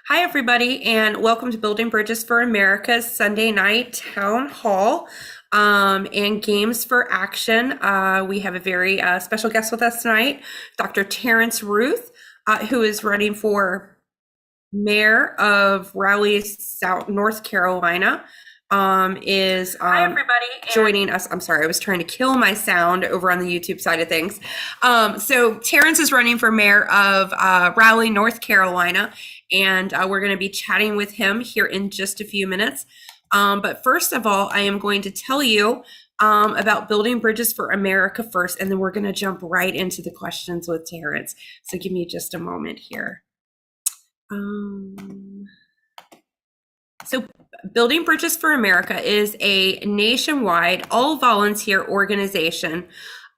Hi, everybody, and welcome to Building Bridges for America's Sunday night town hall and Games for Action. We have a very special guest with us tonight, Dr. Terrance Ruth, who is running for Mayor of Raleigh, South North Carolina. Is Hi, everybody, joining us. I'm sorry, I was trying to kill my sound over on the YouTube side of things. So Terrance is running for Mayor of Raleigh, North Carolina, and we're going to be chatting with him here in just a few minutes. But first of all, I am going to tell you about Building Bridges for America first, and then we're going to jump right into the questions with Terrance. So give me just a moment here. So Building Bridges for America is a nationwide, all-volunteer organization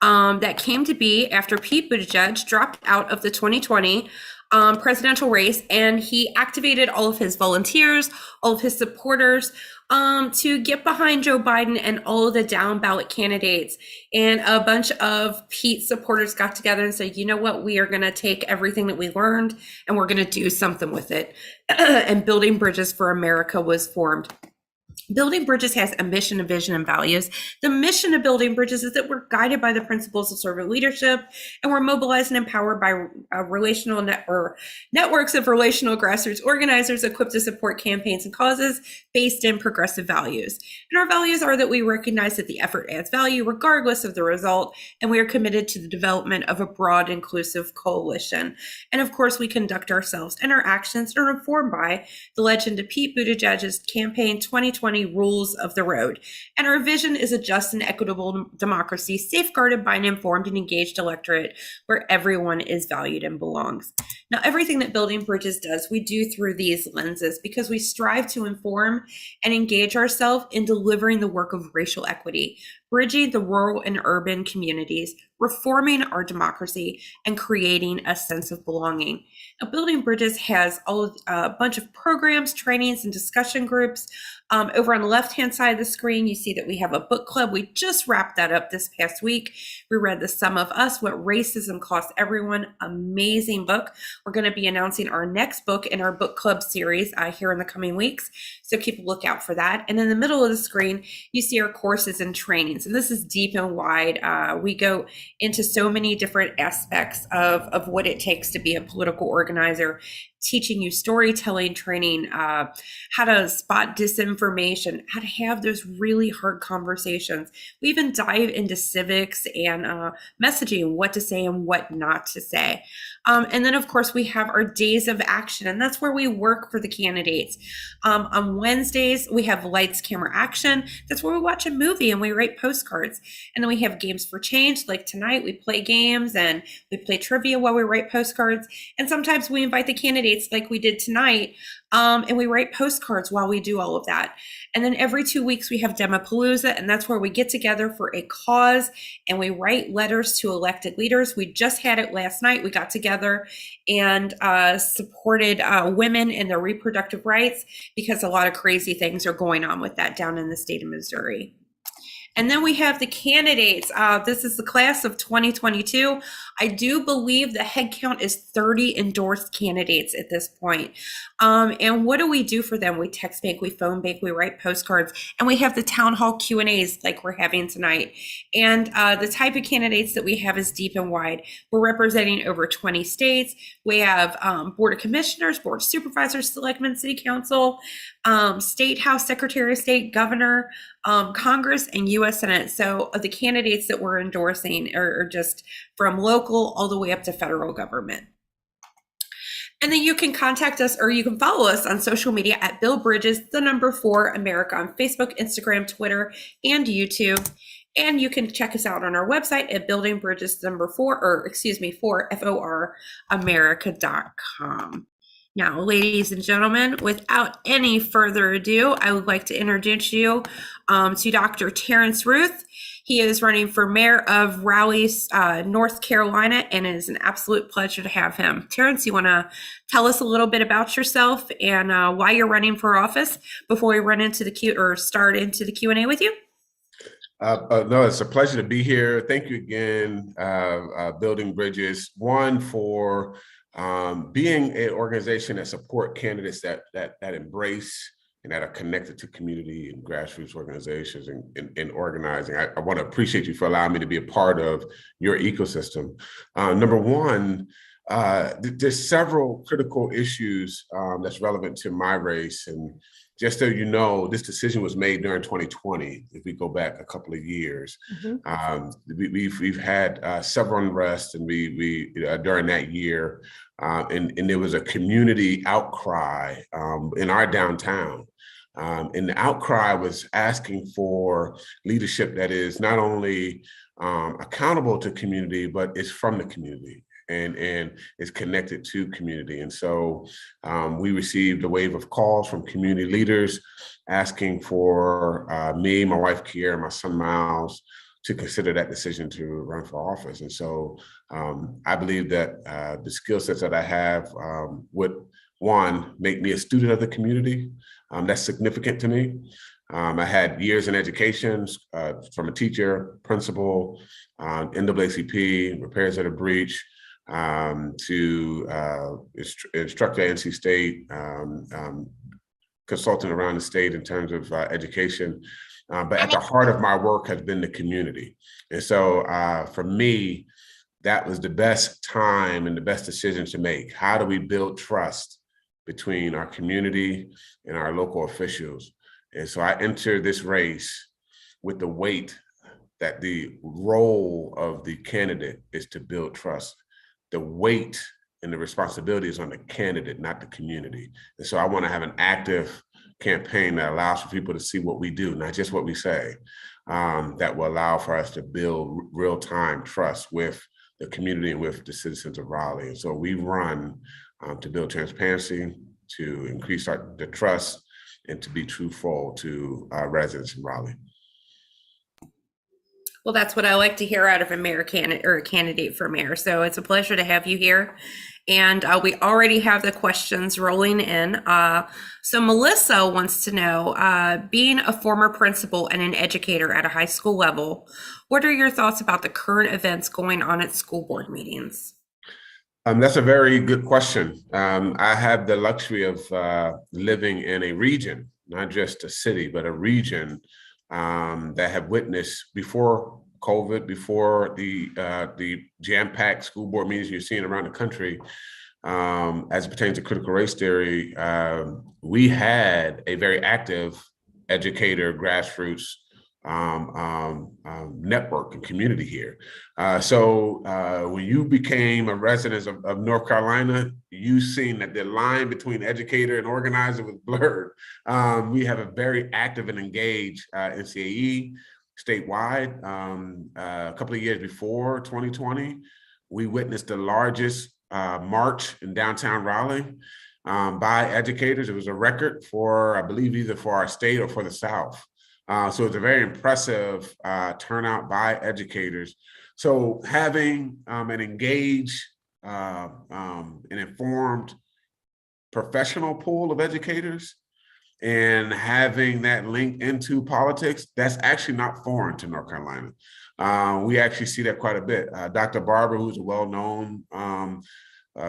that came to be after Pete Buttigieg dropped out of the 2020 presidential race, and he activated all of his volunteers, all of his supporters to get behind Joe Biden and all of the down ballot candidates. And a bunch of Pete supporters got together and said, you know what, we are going to take everything that we learned and we're going to do something with it. And Building Bridges for America was formed. Building Bridges has a mission, a vision, and values. The mission of Building Bridges is that we're guided by the principles of servant leadership, and we're mobilized and empowered by networks of relational grassroots organizers equipped to support campaigns and causes based in progressive values. And our values are that we recognize that the effort adds value regardless of the result, and we are committed to the development of a broad, inclusive coalition. And of course, we conduct ourselves and our actions are informed by the legend of Pete Buttigieg's campaign 2020 rules of the road. And our vision is a just and equitable democracy safeguarded by an informed and engaged electorate where everyone is valued and belongs. Now, everything that Building Bridges does, we do through these lenses because we strive to inform and engage ourselves in delivering the work of racial equity, bridging the rural and urban communities, reforming our democracy, and creating a sense of belonging. Now, Building Bridges has a bunch of programs, trainings, and discussion groups. Over on the left-hand side of the screen, you see that we have a book club. We just wrapped that up this past week. We read The Sum of Us, What Racism Costs Everyone. Amazing book. We're going to be announcing our next book in our book club series here in the coming weeks. So keep a lookout for that. And in the middle of the screen, you see our courses and trainings. And this is deep and wide. We go into so many different aspects of what it takes to be a political organizer, teaching you storytelling training, how to spot disinformation, how to have those really hard conversations. We even dive into civics and messaging, what to say and what not to say. And then, of course, we have our days of action, and that's where we work for the candidates. On Wednesdays, we have lights, camera, action. That's where we watch a movie and we write postcards. And then we have games for change. Like tonight, we play games and we play trivia while we write postcards. And sometimes we invite the candidates like we did tonight, and we write postcards while we do all of that. And then every 2 weeks we have Demopalooza, and that's where we get together for a cause and we write letters to elected leaders. We just had it last night. We got together and supported women and their reproductive rights because a lot of crazy things are going on with that down in the state of Missouri. And then we have the candidates. This is the class of 2022. I do believe the head count is 30 endorsed candidates at this point. And what do we do for them? We text bank, we phone bank, we write postcards, and we have the town hall Q&As like we're having tonight. And the type of candidates that we have is deep and wide. We're representing over 20 states. We have Board of Commissioners, Board of Supervisors, Selectmen, City Council, State House, Secretary of State, Governor, Congress, and U.S. Senate. So the candidates that we're endorsing are just from local all the way up to federal government. And then you can contact us or you can follow us on social media at Bill Bridges, 4 America on Facebook, Instagram, Twitter, and YouTube. And you can check us out on our website at Building Bridges 4 America.com. Now, ladies and gentlemen, without any further ado, I would like to introduce you to Dr. Terrance Ruth. He is running for Mayor of Raleigh, North Carolina, and it is an absolute pleasure to have him. Terrance, you want to tell us a little bit about yourself and why you're running for office before we run into the start into the Q&A with you? No, it's a pleasure to be here. Thank you again, Building Bridges, for being an organization that support candidates that embrace and that are connected to community and grassroots organizations and organizing. I want to appreciate you for allowing me to be a part of your ecosystem. Number one, there's several critical issues that's relevant to my race. And just so you know, this decision was made during 2020, if we go back a couple of years. We've had several unrest and we during that year, and there was a community outcry in our downtown. And the outcry was asking for leadership that is not only accountable to community, but is from the community and is connected to community. And so we received a wave of calls from community leaders asking for me, my wife, Kiera, and my son, Miles, to consider that decision to run for office. And so I believe that the skill sets that I have would, one, make me a student of the community. That's significant to me. I had years in education from a teacher, principal, NAACP, repairs at a breach, to instructor at NC State, consultant around the state in terms of education. But at the heart of my work has been the community. And so for me, that was the best time and the best decision to make. How do we build trust between our community and our local officials? And so I entered this race with the weight that the role of the candidate is to build trust. The weight and the responsibility is on the candidate, not the community. And so I want to have an active campaign that allows for people to see what we do, not just what we say, that will allow for us to build real-time trust with the community and with the citizens of Raleigh. And so we run to build transparency, to increase the trust, and to be truthful to residents in Raleigh. Well, that's what I like to hear out of a mayor candidate or a candidate for mayor. So it's a pleasure to have you here. And we already have the questions rolling in. So Melissa wants to know, being a former principal and an educator at a high school level, what are your thoughts about the current events going on at school board meetings? That's a very good question. I have the luxury of living in a region, not just a city, but a region that have witnessed before COVID, before the jam-packed school board meetings you're seeing around the country, as it pertains to critical race theory. We had a very active educator, grassroots network and community here. So when you became a resident of North Carolina, you seen that the line between educator and organizer was blurred. We have a very active and engaged NCAE statewide. A couple of years before 2020, we witnessed the largest march in downtown Raleigh by educators. It was a record for, I believe, either for our state or for the South. So it's a very impressive turnout by educators. So having an engaged and informed professional pool of educators and having that link into politics, that's actually not foreign to North Carolina. We actually see that quite a bit. Dr. Barber, who's a well-known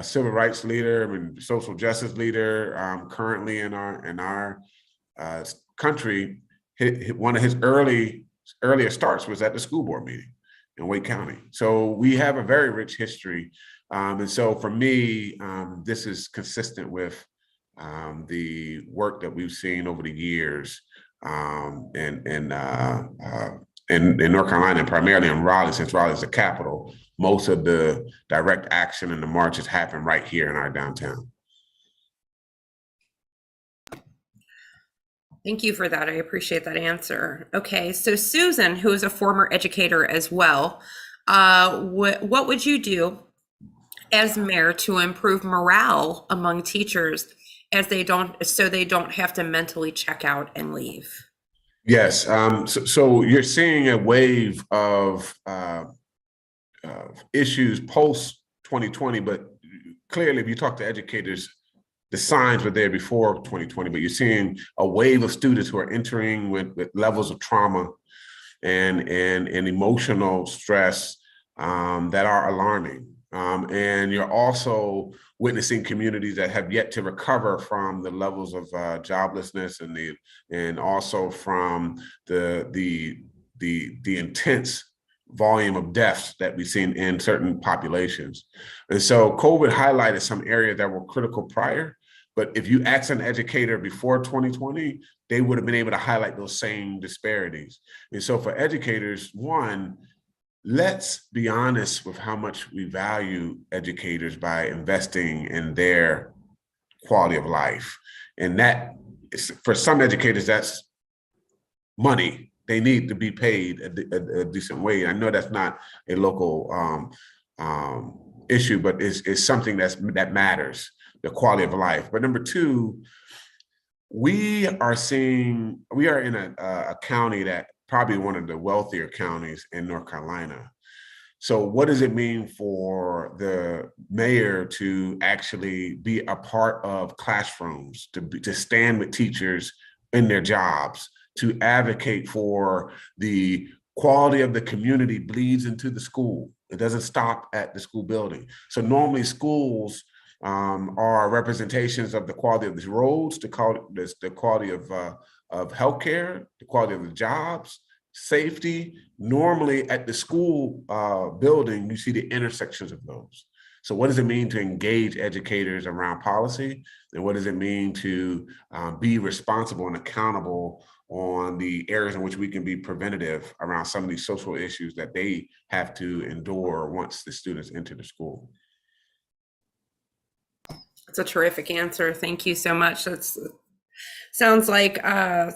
civil rights leader and social justice leader currently in our country, one of his earlier starts was at the school board meeting in Wake County. So we have a very rich history. And so for me, this is consistent with the work that we've seen over the years in North Carolina, and primarily in Raleigh, since Raleigh is the capital. Most of the direct action and the marches happen right here in our downtown. Thank you for that. I appreciate that answer. Okay, so Susan, who is a former educator as well, what would you do as mayor to improve morale among teachers so they don't have to mentally check out and leave? Yes, so you're seeing a wave of issues post 2020, but clearly if you talk to educators, the signs were there before 2020, but you're seeing a wave of students who are entering with levels of trauma and emotional stress that are alarming. And you're also witnessing communities that have yet to recover from the levels of joblessness and also from the intense volume of deaths that we've seen in certain populations. And so COVID highlighted some areas that were critical prior, but if you ask an educator before 2020, they would have been able to highlight those same disparities. And so for educators, one, let's be honest with how much we value educators by investing in their quality of life. And that is, for some educators, that's money. They need to be paid a decent wage. I know that's not a local issue, but it's something that matters, the quality of life. But number two, we are in a county that probably one of the wealthier counties in North Carolina. So what does it mean for the mayor to actually be a part of classrooms, to stand with teachers in their jobs, to advocate for the quality of the community bleeds into the school? It doesn't stop at the school building. So normally schools are representations of the quality of the roads, the quality of healthcare, the quality of the jobs, safety. Normally at the school building, you see the intersections of those. So what does it mean to engage educators around policy? And what does it mean to be responsible and accountable on the areas in which we can be preventative around some of these social issues that they have to endure once the students enter the school? That's a terrific answer. Thank you so much. That's sounds like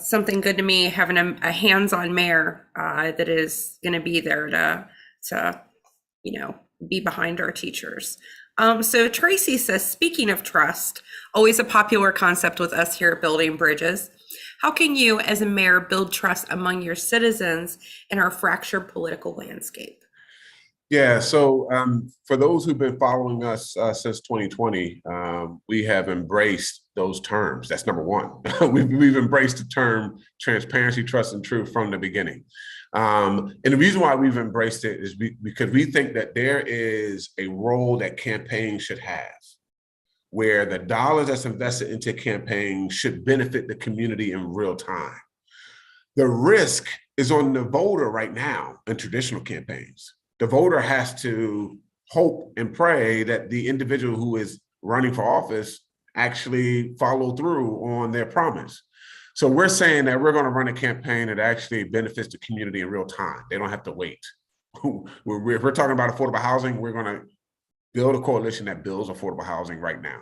something good to me, having a hands-on mayor that is going to be there to be behind our teachers. So Tracy says, speaking of trust, always a popular concept with us here at Building Bridges. How can you, as a mayor, build trust among your citizens in our fractured political landscape? Yeah, so for those who've been following us since 2020, we have embraced those terms. That's number one. We've embraced the term transparency, trust, and truth from the beginning. And the reason why we've embraced it is because we think that there is a role that campaigns should have, where the dollars that's invested into campaigns should benefit the community in real time. The risk is on the voter right now in traditional campaigns. The voter has to hope and pray that the individual who is running for office actually follow through on their promise. So we're saying that we're going to run a campaign that actually benefits the community in real time. They don't have to wait. If we're talking about affordable housing, we're going to build a coalition that builds affordable housing right now.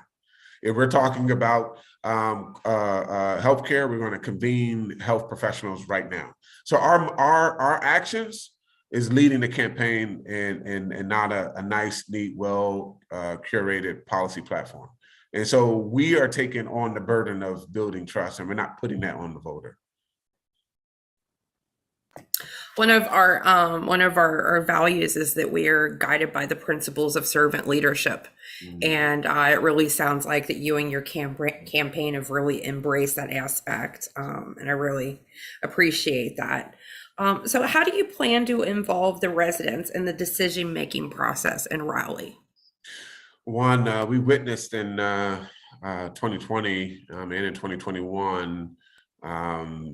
If we're talking about healthcare, we're going to convene health professionals right now. So our actions is leading the campaign and not a nice, neat, well curated policy platform. And so we are taking on the burden of building trust, and we're not putting that on the voter. One of our values is that we are guided by the principles of servant leadership. And it really sounds like that you and your campaign have really embraced that aspect. And I really appreciate that. So how do you plan to involve the residents in the decision-making process in Raleigh? One, we witnessed in 2020 and in 2021,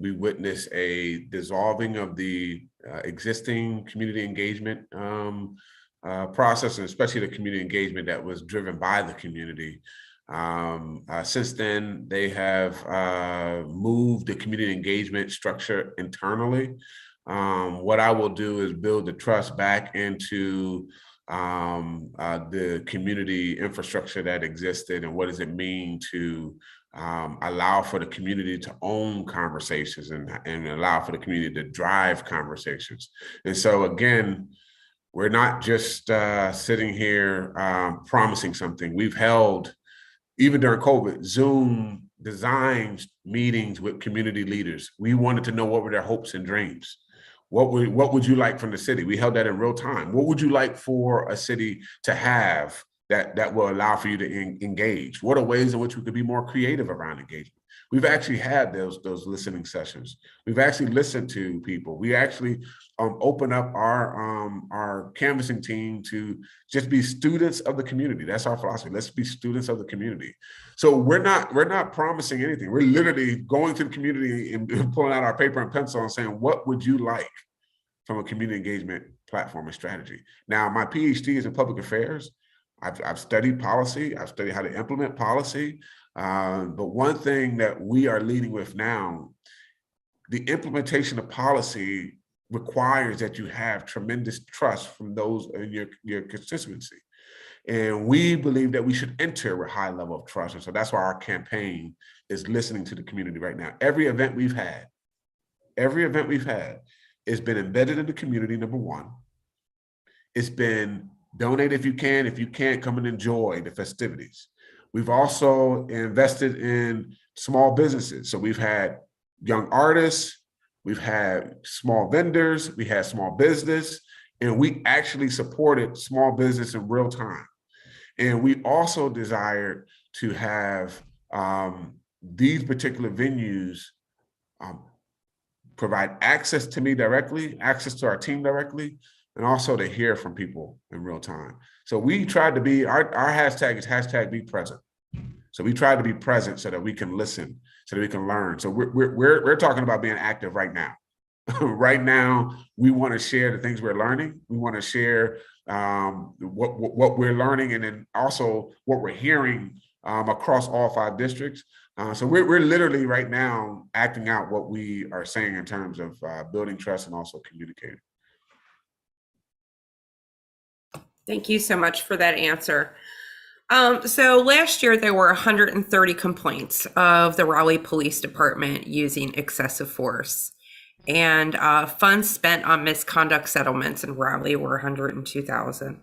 we witnessed a dissolving of the existing community engagement process, and especially the community engagement that was driven by the community. Since then, they have moved the community engagement structure internally. What I will do is build the trust back into the community infrastructure that existed, and what does it mean to allow for the community to own conversations and allow for the community to drive conversations. And so again, we're not just sitting here promising something. We've held, even during COVID, Zoom designed meetings with community leaders. We wanted to know what were their hopes and dreams. What would you like from the city? We held that in real time. What would you like for a city to have that will allow for you to engage? What are ways in which we could be more creative around engagement? We've actually had those listening sessions. We've actually listened to people. We actually open up our canvassing team to just be students of the community. That's our philosophy. Let's be students of the community. So we're not promising anything. We're literally going to the community and pulling out our paper and pencil and saying, what would you like from a community engagement platform and strategy? Now, my PhD is in public affairs. I've studied policy. I've studied how to implement policy. But one thing that we are leading with now, the implementation of policy requires that you have tremendous trust from those in your constituency. And we believe that we should enter with a high level of trust. And so that's why our campaign is listening to the community right now. Every event we've had has been embedded in the community, number one. It's been donate if you can. If you can't, come and enjoy the festivities. We've also invested in small businesses. So we've had young artists, we've had small vendors, we had small business, and we actually supported small business in real time. And we also desired to have these particular venues provide access to me directly, access to our team directly, and also to hear from people in real time. So we tried to be, our hashtag is #BePresent. So we tried to be present so that we can listen, so that we can learn. So we're talking about being active right now. Right now, we want to share the things we're learning. We want to share what we're learning, and then also what we're hearing across all 5 districts. So we're literally right now acting out what we are saying in terms of building trust and also communicating. Thank you so much for that answer. So last year there were 130 complaints of the Raleigh Police Department using excessive force, and funds spent on misconduct settlements in Raleigh were 102,000.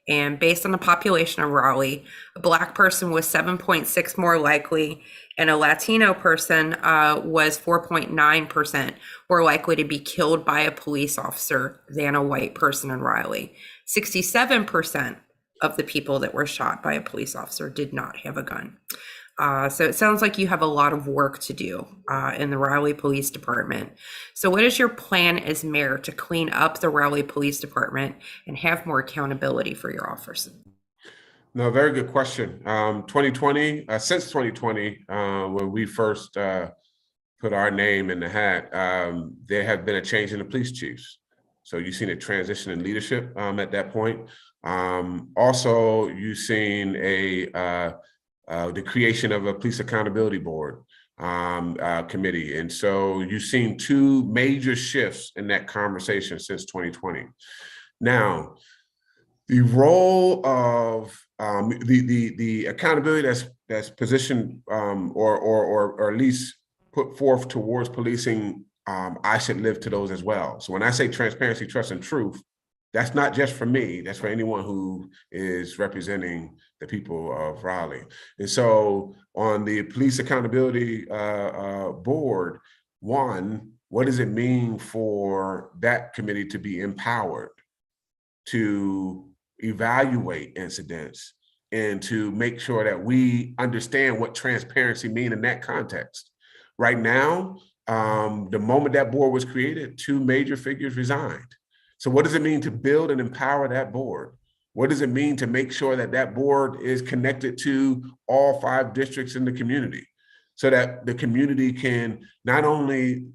And based on the population of Raleigh, a Black person was 7.6 more likely, and a Latino person was 4.9% more likely to be killed by a police officer than a white person in Raleigh. 67% of the people that were shot by a police officer did not have a gun. So it sounds like you have a lot of work to do in the Raleigh Police Department. So what is your plan as mayor to clean up the Raleigh Police Department and have more accountability for your officers? No, very good question. 2020, since 2020, when we first put our name in the hat, there have been a change in the police chiefs. So you've seen a transition in leadership at that point. Also, you've seen the creation of a police accountability board committee. And so you've seen 2 major shifts in that conversation since 2020. Now, the role of the accountability that's positioned or at least put forth towards policing, I should live to those as well. So when I say transparency, trust, and truth, that's not just for me, that's for anyone who is representing the people of Raleigh. And so on the police accountability board, one, what does it mean for that committee to be empowered to evaluate incidents and to make sure that we understand what transparency means in that context? Right now, the moment that board was created, 2 major figures resigned. So what does it mean to build and empower that board? What does it mean to make sure that that board is connected to all 5 districts in the community, so that the community can not only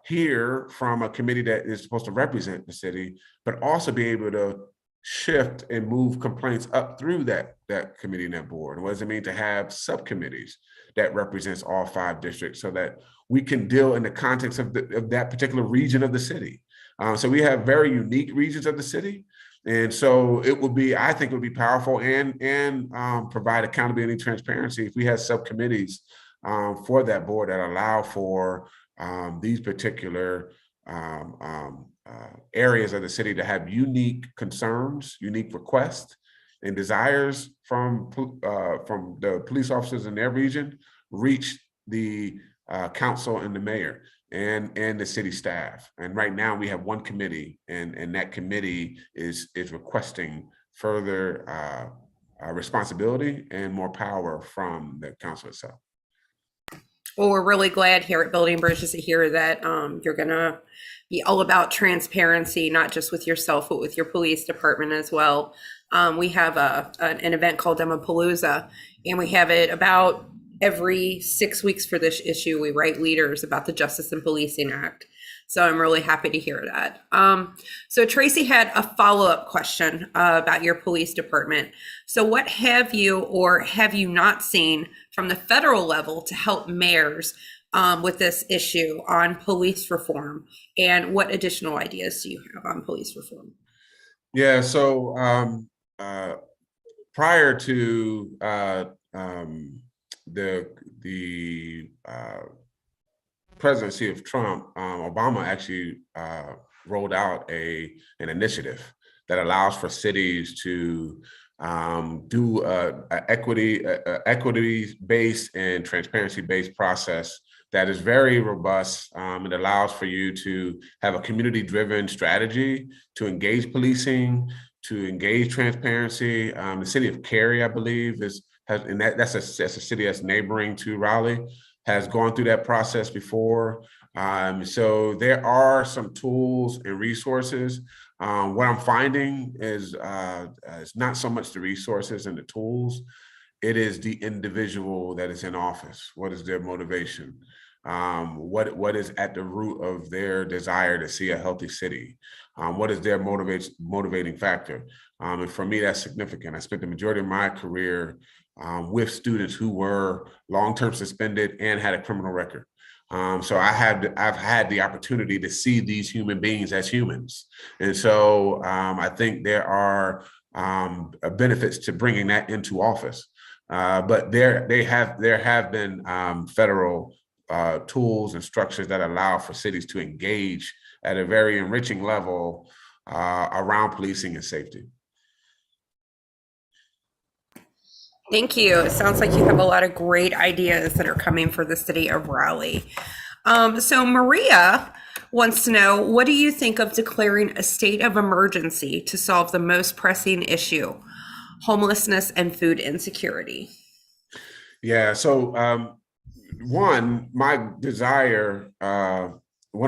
hear from a committee that is supposed to represent the city, but also be able to shift and move complaints up through that committee and that board? And what does it mean to have subcommittees that represents all 5 districts, so that we can deal in the context of that particular region of the city? So we have very unique regions of the city. And so it would be, I think it would be powerful and provide accountability and transparency if we had subcommittees for that board that allow for these particular areas of the city to have unique concerns, unique requests and desires from the police officers in their region reach the council and the mayor and the city staff. And right now we have 1 committee, and that committee is requesting further responsibility and more power from the council itself. Well, we're really glad here at Building Bridges to hear that you're going to be all about transparency, not just with yourself, but with your police department as well. We have an event called Demopalooza, and we have it about every 6 weeks for this issue. We write leaders about the Justice and Policing Act. So I'm really happy to hear that. So Tracy had a follow-up question about your police department. So what have you or have you not seen from the federal level to help mayors with this issue on police reform? And what additional ideas do you have on police reform? Yeah, so prior to the presidency of Trump, Obama actually rolled out an initiative that allows for cities to do an equity-based and transparency-based process that is very robust. It allows for you to have a community-driven strategy to engage policing, to engage transparency. The city of Cary, I believe, that's a city that's neighboring to Raleigh, has gone through that process before. So there are some tools and resources. What I'm finding is it's not so much the resources and the tools, it is the individual that is in office. What is their motivation? What is at the root of their desire to see a healthy city? What is their motivating factor? And for me, that's significant. I spent the majority of my career with students who were long-term suspended and had a criminal record. So I've had the opportunity to see these human beings as humans. And so I think there are benefits to bringing that into office. But there have been federal tools and structures that allow for cities to engage at a very enriching level around policing and safety. Thank you. It sounds like you have a lot of great ideas that are coming for the city of Raleigh. So Maria wants to know, what do you think of declaring a state of emergency to solve the most pressing issue, homelessness and food insecurity? Yeah, so one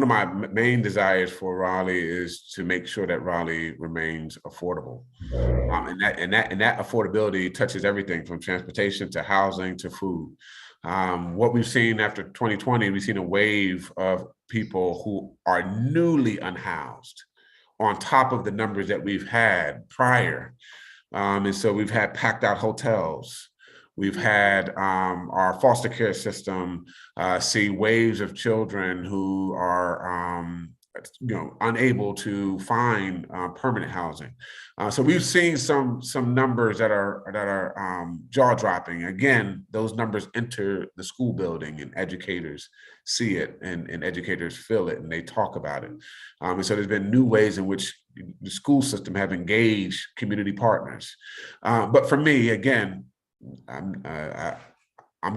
of my main desires for Raleigh is to make sure that Raleigh remains affordable. And that affordability touches everything from transportation to housing to food. What we've seen after 2020, we've seen a wave of people who are newly unhoused on top of the numbers that we've had prior. And so we've had packed out hotels. We've had our foster care system see waves of children who are unable to find permanent housing. So we've seen some numbers that are jaw-dropping. Again, those numbers enter the school building and educators see it and educators feel it and they talk about it. And so there's been new ways in which the school system have engaged community partners. But for me, again, I'm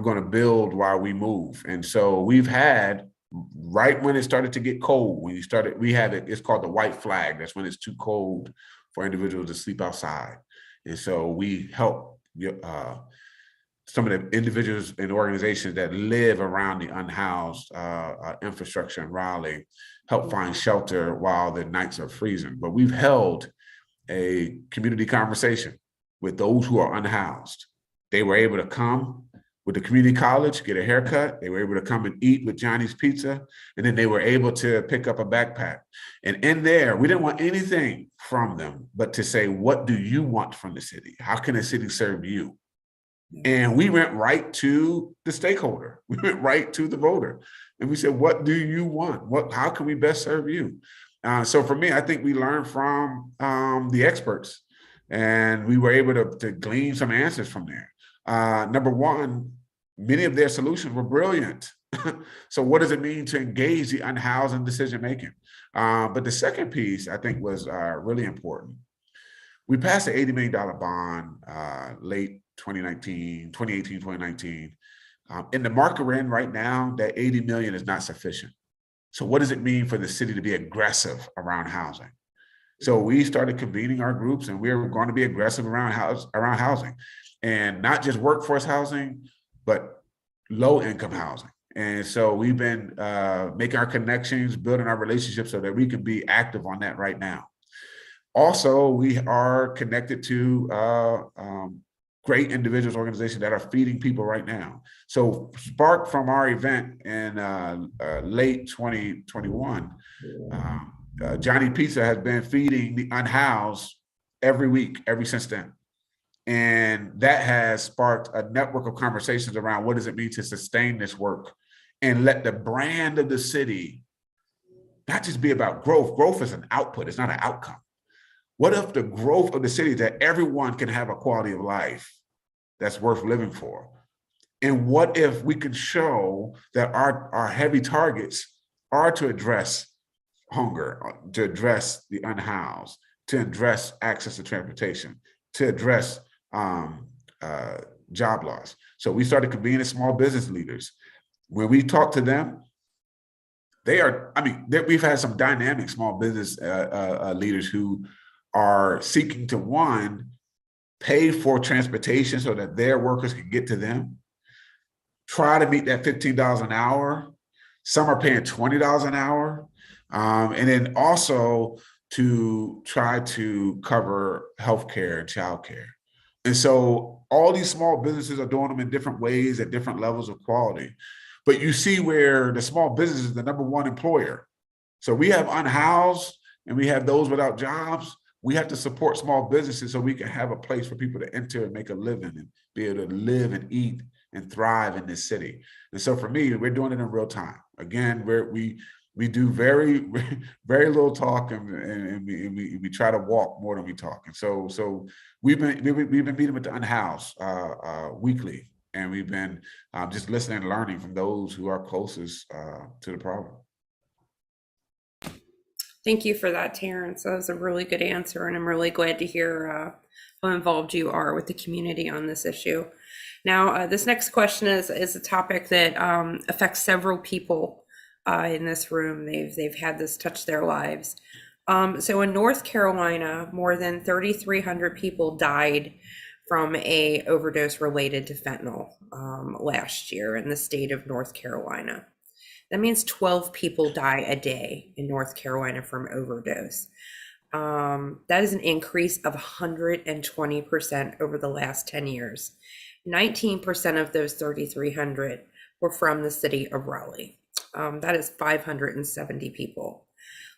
going to build while we move. And so we've had, right when it started to get cold, we had it's called the white flag. That's when it's too cold for individuals to sleep outside. And so we help some of the individuals and organizations that live around the unhoused infrastructure in Raleigh, help find shelter while the nights are freezing. But we've held a community conversation with those who are unhoused. They were able to come with the community college, get a haircut. They were able to come and eat with Johnny's Pizza. And then they were able to pick up a backpack. And in there, we didn't want anything from them, but to say, what do you want from the city? How can the city serve you? And we went right to the stakeholder. We went right to the voter. And we said, what do you want? How can we best serve you? So for me, I think we learned from the experts and we were able to glean some answers from there. Number one, many of their solutions were brilliant. So what does it mean to engage the unhoused in decision-making? But the second piece I think was really important. We passed an $80 million bond late 2018, 2019. In the market we're in right now, that 80 million is not sufficient. So what does it mean for the city to be aggressive around housing? So we started convening our groups, and we were going to be aggressive around housing, and not just workforce housing, but low income housing. And so we've been making our connections, building our relationships so that we can be active on that right now. Also, we are connected to great individuals, organizations that are feeding people right now. So sparked from our event in late 2021, Johnny Pizza has been feeding the unhoused every week, ever since then. And that has sparked a network of conversations around what does it mean to sustain this work and let the brand of the city not just be about growth. Growth is an output, it's not an outcome. What if the growth of the city that everyone can have a quality of life that's worth living for? And what if we can show that our heavy targets are to address hunger, to address the unhoused, to address access to transportation, to address job loss? So we started convening small business leaders. When we talk to them, we've had some dynamic small business leaders who are seeking to, one, pay for transportation so that their workers can get to them, try to meet that $15 an hour. Some are paying $20 an hour. And then also to try to cover healthcare and childcare. And so all these small businesses are doing them in different ways at different levels of quality. But you see where the small business is the number one employer. So we have unhoused and we have those without jobs. We have to support small businesses so we can have a place for people to enter and make a living and be able to live and eat and thrive in this city. And so for me, we're doing it in real time. Again, we do very, very little talk, and we try to walk more than we talk. And so we've been meeting with the unhoused weekly, and we've been just listening and learning from those who are closest to the problem. Thank you for that, Terrance. That was a really good answer, and I'm really glad to hear how involved you are with the community on this issue. Now, this next question is a topic that affects several people in this room. They've had this touch their lives. So in North Carolina, more than 3,300 people died from a overdose related to fentanyl last year in the state of North Carolina. That means 12 people die a day in North Carolina from overdose. That is an increase of 120% over the last 10 years. 19% of those 3,300 were from the city of Raleigh. That is 570 people.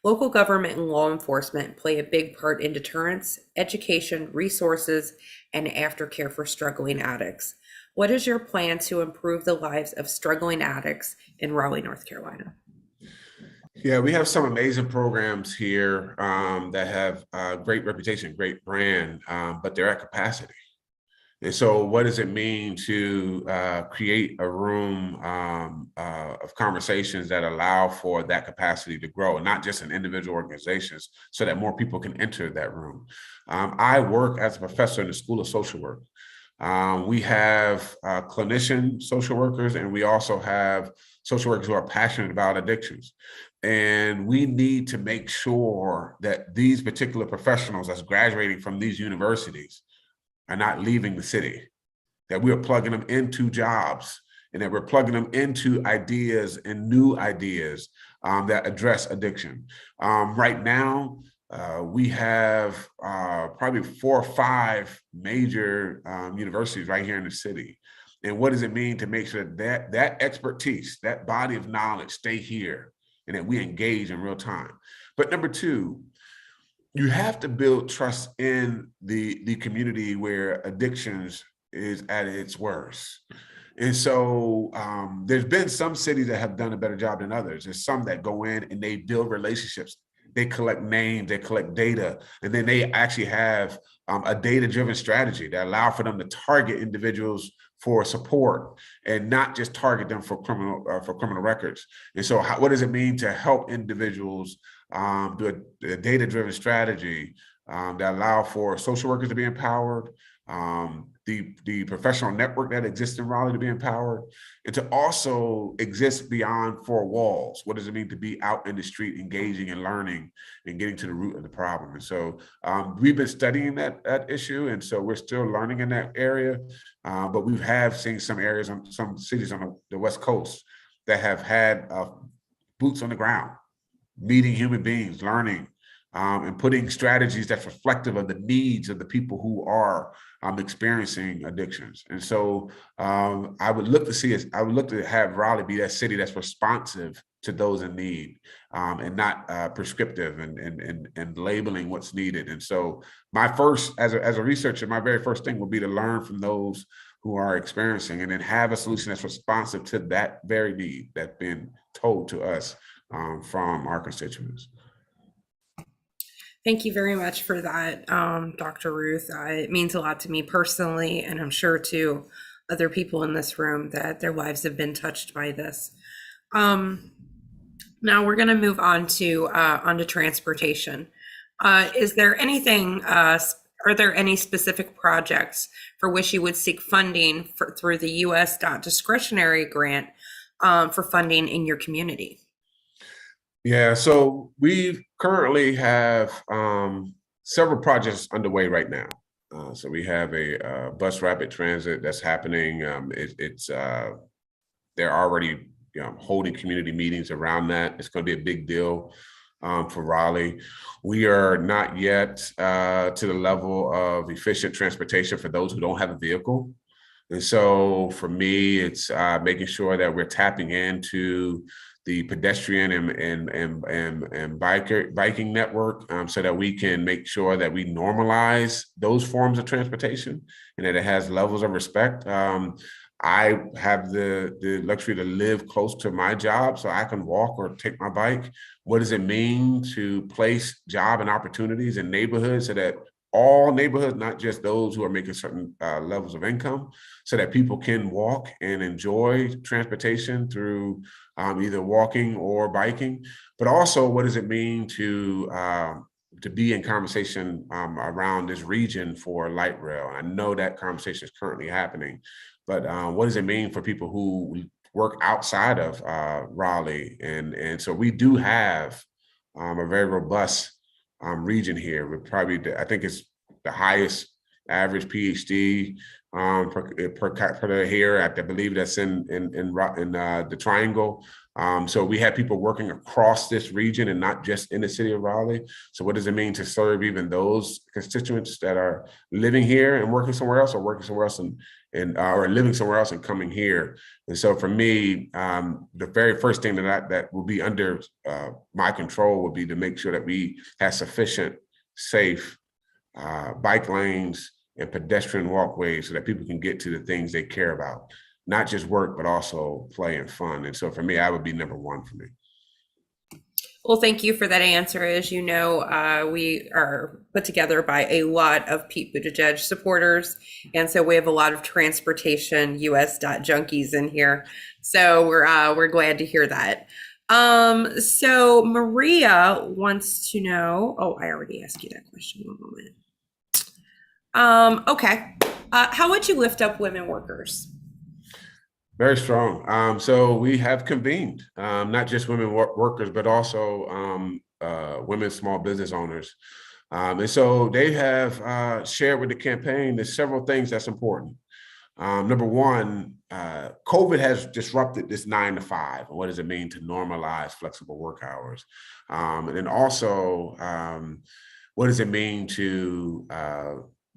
Local government and law enforcement play a big part in deterrence, education, resources, and aftercare for struggling addicts. What is your plan to improve the lives of struggling addicts in Raleigh, North Carolina? Yeah, we have some amazing programs here that have great reputation, great brand, but they're at capacity. And so what does it mean to create a room of conversations that allow for that capacity to grow, and not just in individual organizations, so that more people can enter that room? I work as a professor in the School of Social Work. We have clinician social workers, and we also have social workers who are passionate about addictions. And we need to make sure that these particular professionals that's graduating from these universities are not leaving the city, that we are plugging them into jobs, and that we're plugging them into ideas and new ideas that address addiction. Right now, we have probably 4 or 5 major universities right here in the city. And what does it mean to make sure that expertise, that body of knowledge stay here and that we engage in real time? But number 2, you have to build trust in the community where addictions is at its worst. And so there's been some cities that have done a better job than others. There's some that go in and they build relationships. They collect names, they collect data, and then they actually have a data-driven strategy that allow for them to target individuals for support and not just target them for criminal records. And so what does it mean to help individuals do a data-driven strategy that allow for social workers to be empowered, the professional network that exists in Raleigh to be empowered, and to also exist beyond four walls. What does it mean to be out in the street, engaging and learning and getting to the root of the problem? And so we've been studying that issue, and so we're still learning in that area. But we have seen some areas, some cities on the West Coast that have had boots on the ground, meeting human beings, learning, and putting strategies that's reflective of the needs of the people who are experiencing addictions. And so I would look to have Raleigh be that city that's responsive to those in need, and not prescriptive and labeling what's needed. And so as a researcher, my very first thing will be to learn from those who are experiencing, and then have a solution that's responsive to that very need that's been told to us from our constituents. Thank you very much for that, Dr. Ruth. It means a lot to me personally, and I'm sure to other people in this room that their lives have been touched by this. Now we're going to move on to transportation. Is there anything? Are there any specific projects for which you would seek funding through the U.S. discretionary grant for funding in your community? Yeah, so we currently have several projects underway right now. So we have a bus rapid transit that's happening. They're already holding community meetings around that. It's going to be a big deal for Raleigh. We are not yet to the level of efficient transportation for those who don't have a vehicle. And so for me, it's making sure that we're tapping into the pedestrian and biking network, so that we can make sure that we normalize those forms of transportation and that it has levels of respect. I have the luxury to live close to my job, so I can walk or take my bike. What does it mean to place job and opportunities in neighborhoods so that all neighborhoods, not just those who are making certain levels of income, so that people can walk and enjoy transportation through either walking or biking? But also, what does it mean to be in conversation around this region for light rail? I know that conversation is currently happening, but what does it mean for people who work outside of Raleigh? And so we do have a very robust region here. We're probably, I think it's the highest average PhD per capita here. I believe that's in the Triangle. So we have people working across this region and not just in the city of Raleigh. So what does it mean to serve even those constituents that are living here and working somewhere else, or working somewhere else or living somewhere else and coming here? And so for me, the very first thing that will be under my control would be to make sure that we have sufficient, safe bike lanes and pedestrian walkways so that people can get to the things they care about, not just work, but also play and fun. And so for me, that would be number one for me. Well, thank you for that answer. As you know, we are put together by a lot of Pete Buttigieg supporters. And so we have a lot of transportation US junkies in here. So we're glad to hear that. So Maria wants to know, I already asked you that question. 1 moment. Okay. How would you lift up women workers? Very strong. So we have convened, not just women workers, but also women small business owners. And so they have shared with the campaign, there's several things that's important. Number one, COVID has disrupted this 9 to 5. What does it mean to normalize flexible work hours? And then also, what does it mean to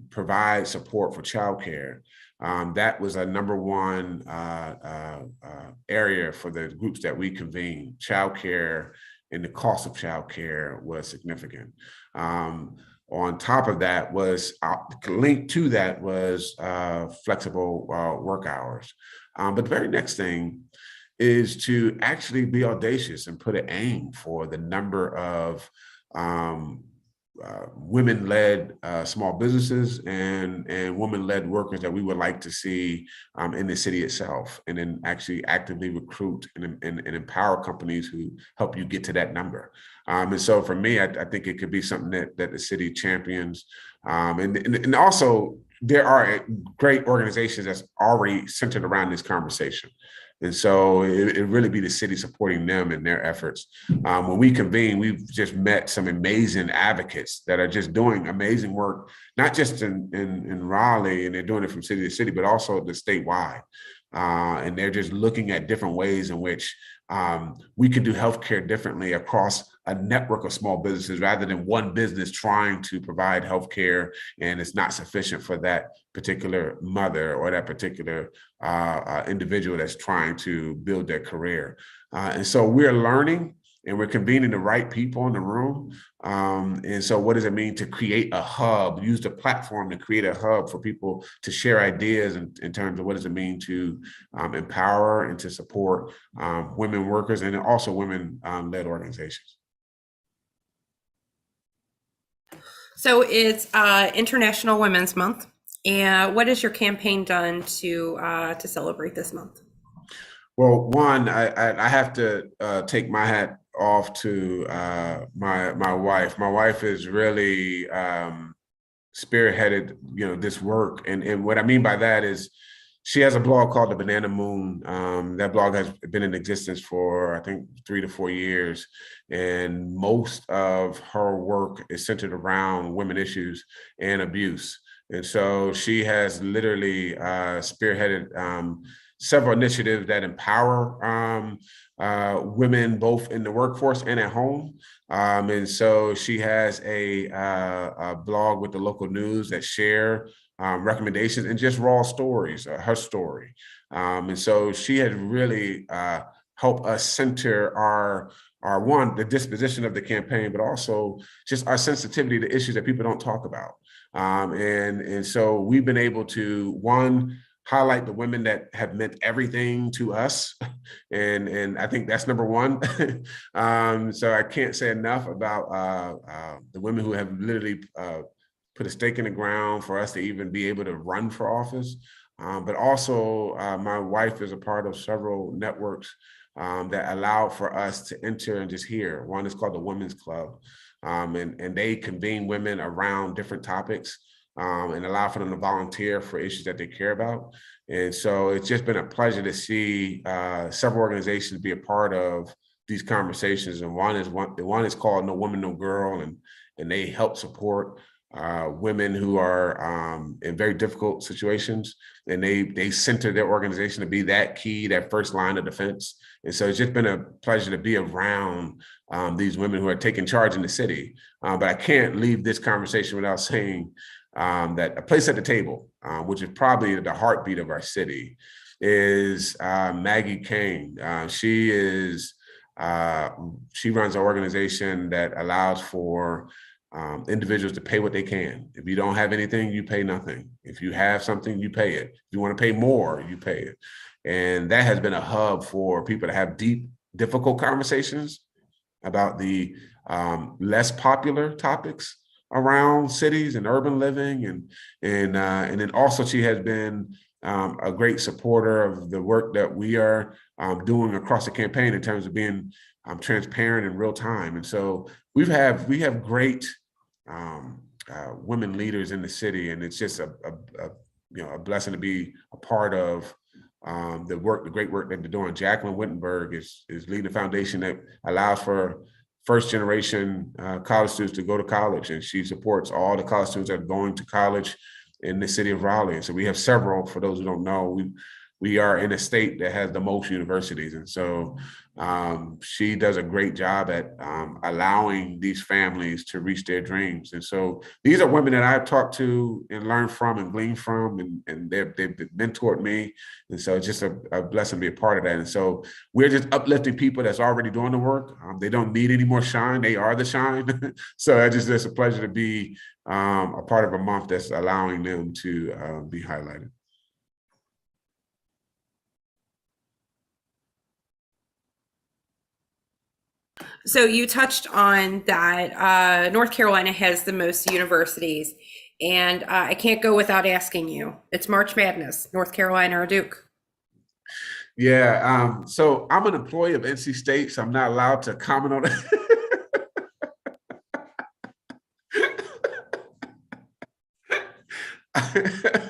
provide support for childcare? That was a number one area for the groups that we convened. Childcare and the cost of childcare was significant. On top of that was linked to that was flexible work hours. But the very next thing is to actually be audacious and put an aim for the number of women-led small businesses and women-led workers that we would like to see in the city itself, and then actually actively recruit and empower companies who help you get to that number. And so for me, I think it could be something that the city champions, and also there are great organizations that's already centered around this conversation. And so it really be the city supporting them in their efforts. When we convene, we've just met some amazing advocates that are just doing amazing work, not just in Raleigh, and they're doing it from city to city, but also the statewide. And they're just looking at different ways in which we can do healthcare differently across a network of small businesses rather than one business trying to provide healthcare and it's not sufficient for that particular mother or that particular individual that's trying to build their career. And so we're learning and we're convening the right people in the room. And so what does it mean to create a hub, use the platform to create a hub for people to share ideas in terms of what does it mean to empower and to support women workers and also women-led organizations. So it's International Women's Month. And what has your campaign done to celebrate this month? Well, one, I have to take my hat off to my wife. My wife is really spearheaded, this work, and what I mean by that is she has a blog called The Banana Moon. That blog has been in existence for I think 3 to 4 years, and most of her work is centered around women issues and abuse. And so she has literally spearheaded several initiatives that empower women both in the workforce and at home. And so she has a blog with the local news that share recommendations and just raw stories, her story. And so she has really helped us center our one, the disposition of the campaign, but also just our sensitivity to issues that people don't talk about. And so we've been able to, one, highlight the women that have meant everything to us. And I think that's number one. So I can't say enough about the women who have literally put a stake in the ground for us to even be able to run for office. But also my wife is a part of several networks that allow for us to enter and just hear. One is called the Women's Club. And they convene women around different topics and allow for them to volunteer for issues that they care about. And so it's just been a pleasure to see several organizations be a part of these conversations. And one is called No Woman, No Girl, and they help support women who are in very difficult situations, and they center their organization to be that key, that first line of defense. And so it's just been a pleasure to be around these women who are taking charge in the city. But I can't leave this conversation without saying that a place at the table, which is probably the heartbeat of our city, is Maggie Kane. She runs an organization that allows for individuals to pay what they can. If you don't have anything, you pay nothing. If you have something, you pay it. If you want to pay more, you pay it. And that has been a hub for people to have deep, difficult conversations about the less popular topics around cities and urban living. And then also she has been a great supporter of the work that we are doing across the campaign in terms of being transparent in real time. And so we have great women leaders in the city, and it's just a blessing to be a part of the great work that they're doing. Jacqueline Wittenberg is leading a foundation that allows for first generation college students to go to college, and she supports all the college students that are going to college in the city of Raleigh. And so we have several. For those who don't know, we are in a state that has the most universities. And so she does a great job at allowing these families to reach their dreams. And so these are women that I've talked to and learned from and gleaned from, and they've mentored me. And so it's just a blessing to be a part of that. And so we're just uplifting people that's already doing the work. They don't need any more shine. They are the shine. So it's just a pleasure to be a part of a month that's allowing them to be highlighted. So you touched on that North Carolina has the most universities, and I can't go without asking you. It's March Madness, North Carolina or Duke? Yeah, so I'm an employee of NC State, so I'm not allowed to comment on it.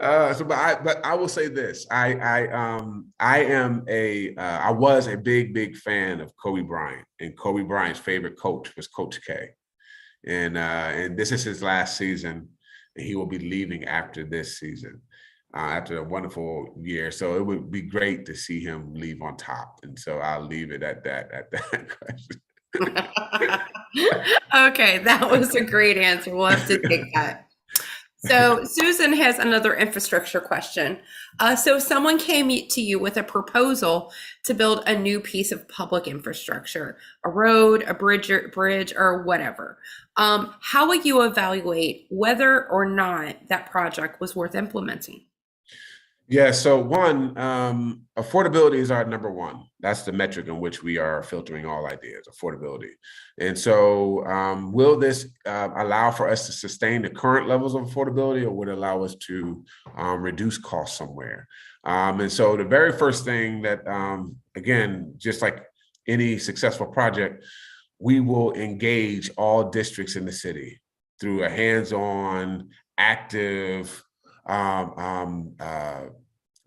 But I will say this. I was a big fan of Kobe Bryant, and Kobe Bryant's favorite coach was Coach K. And this is his last season, and he will be leaving after this season, after a wonderful year. So it would be great to see him leave on top. And so I'll leave it at that question. Okay, that was a great answer. We'll have to take that. So Susan has another infrastructure question. So if someone came to you with a proposal to build a new piece of public infrastructure, a road, a bridge, or whatever, how would you evaluate whether or not that project was worth implementing? Yeah, so one, affordability is our number one. That's the metric in which we are filtering all ideas, affordability. And so will this allow for us to sustain the current levels of affordability, or would it allow us to reduce costs somewhere? And so the very first thing that, again, just like any successful project, we will engage all districts in the city through a hands-on, active,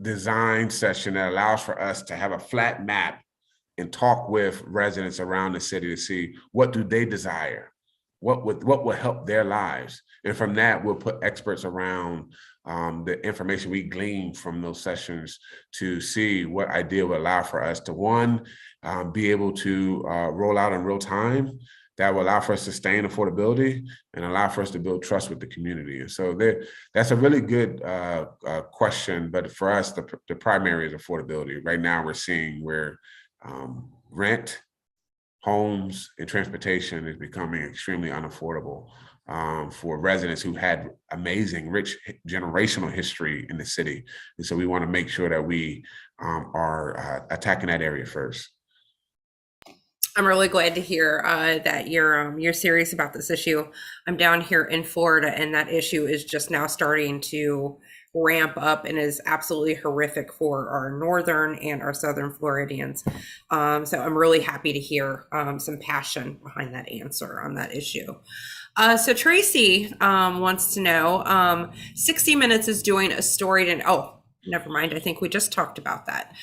design session that allows for us to have a flat map and talk with residents around the city to see what do they desire, what will help their lives. And from that, we'll put experts around the information we glean from those sessions to see what idea will allow for us to, one, be able to roll out in real time, that will allow for us to sustain affordability and allow for us to build trust with the community. And so that's a really good question. But for us, the primary is affordability. Right now, we're seeing where rent, homes, and transportation is becoming extremely unaffordable for residents who had amazing, rich generational history in the city. And so we want to make sure that we are attacking that area first. I'm really glad to hear that you're serious about this issue. I'm down here in Florida, and that issue is just now starting to ramp up and is absolutely horrific for our northern and our southern Floridians. So I'm really happy to hear some passion behind that answer on that issue. So Tracy wants to know, 60 Minutes is doing a story and never mind. I think we just talked about that.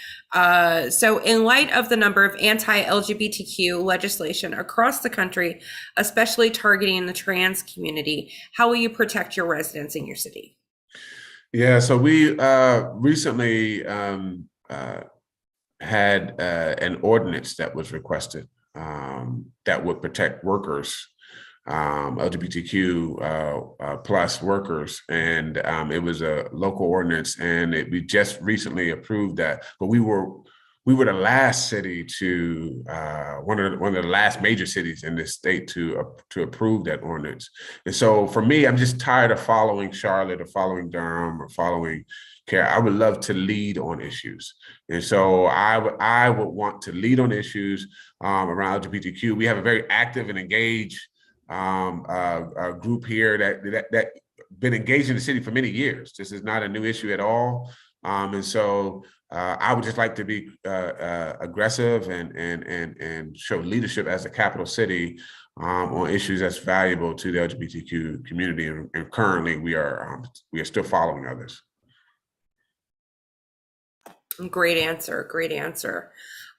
So in light of the number of anti-LGBTQ legislation across the country, especially targeting the trans community, how will you protect your residents in your city? Yeah, so we recently had an ordinance that was requested that would protect workers, LGBTQ plus workers, and it was a local ordinance, and we just recently approved that. But we were the last city to one of the last major cities in this state to approve that ordinance. And so for me, I'm just tired of following Charlotte or following Durham or following Care. I would love to lead on issues. And so I would want to lead on issues around LGBTQ. We have a very active and engaged a group here that been engaged in the city for many years. This is not a new issue at all. And so I would just like to be aggressive and show leadership as a capital city on issues that's valuable to the LGBTQ community. And currently we are still following others. Great answer. Great answer.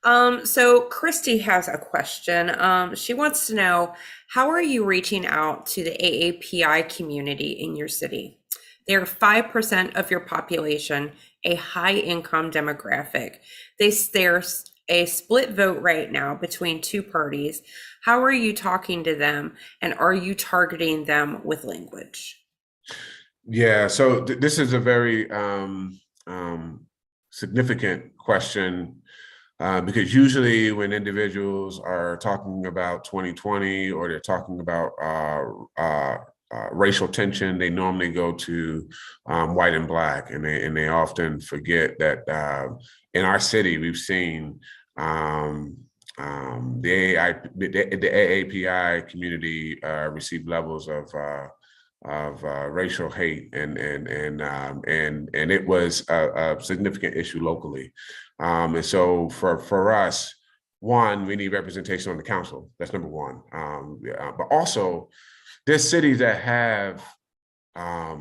So Christy has a question. She wants to know, how are you reaching out to the AAPI community in your city? They're 5% of your population, a high income demographic. There's a split vote right now between two parties. How are you talking to them, and are you targeting them with language? Yeah, so this is a very significant question. Because usually when individuals are talking about 2020 or they're talking about racial tension, they normally go to white and black, and they often forget that in our city we've seen the AAPI community receive levels of racial hate, and it was a significant issue locally. And so for us, one, we need representation on the council. That's number one. But also, there's cities that have a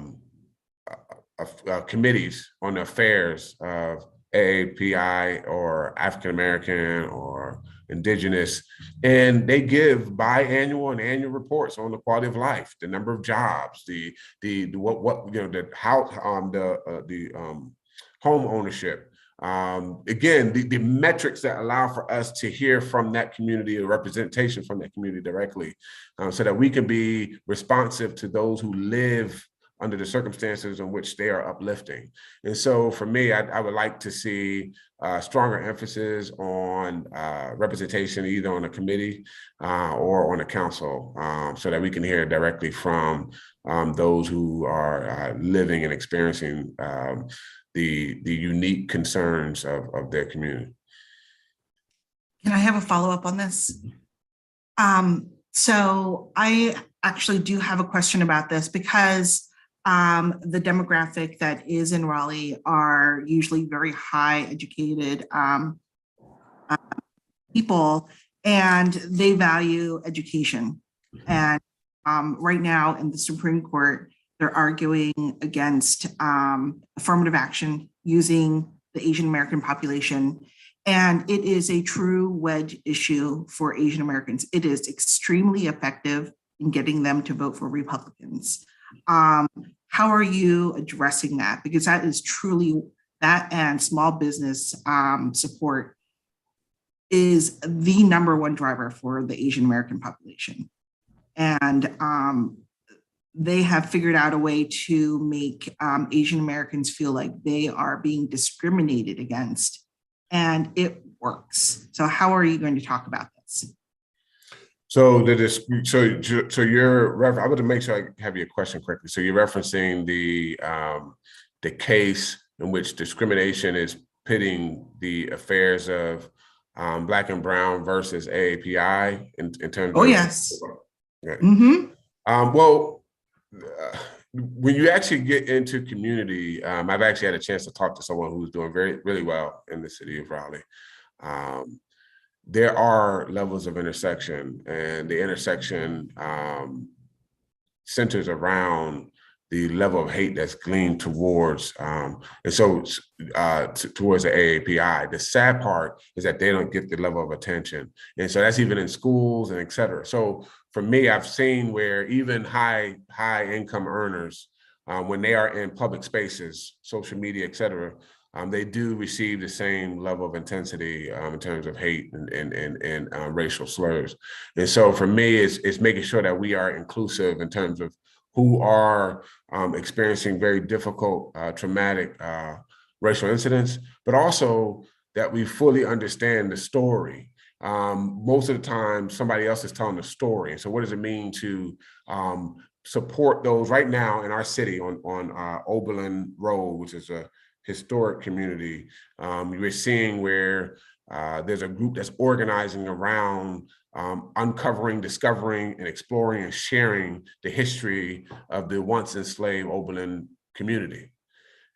committees on the affairs of AAPI or African American or Indigenous, and they give biannual and annual reports on the quality of life, the number of jobs, the what you know, the how the home ownership. Again, the metrics that allow for us to hear from that community or representation from that community directly, so that we can be responsive to those who live under the circumstances in which they are uplifting. And so for me, I would like to see stronger emphasis on representation, either on a committee or on a council, so that we can hear directly from those who are living and experiencing the unique concerns of their community. Can I have a follow-up on this? So I actually do have a question about this, because the demographic that is in Raleigh are usually very high educated people, and they value education. And right now in the Supreme Court, they're arguing against affirmative action using the Asian American population. And it is a true wedge issue for Asian Americans. It is extremely effective in getting them to vote for Republicans. How are you addressing that? Because that is truly, that and small business support is the number one driver for the Asian American population. And they have figured out a way to make Asian Americans feel like they are being discriminated against, and it works. So how are you going to talk about this? So you're I want to make sure I have your question correctly. So you're referencing the case in which discrimination is pitting the affairs of Black and Brown versus AAPI in terms Oh, of. yes. Okay. Mm-hmm. When you actually get into community, I've actually had a chance to talk to someone who's doing really well in the city of Raleigh. There are levels of intersection, and the intersection centers around the level of hate that's gleaned towards, towards the AAPI. The sad part is that they don't get the level of attention. And so that's even in schools and et cetera. So for me, I've seen where even high income earners, when they are in public spaces, social media, et cetera, they do receive the same level of intensity in terms of hate and racial slurs. And so for me, it's making sure that we are inclusive in terms of who are experiencing very difficult, traumatic racial incidents, but also that we fully understand the story. Most of the time, somebody else is telling the story. And so what does it mean to support those right now in our city on Oberlin Road, which is a historic community? We're seeing where there's a group that's organizing around uncovering, discovering, and exploring and sharing the history of the once enslaved Oberlin community.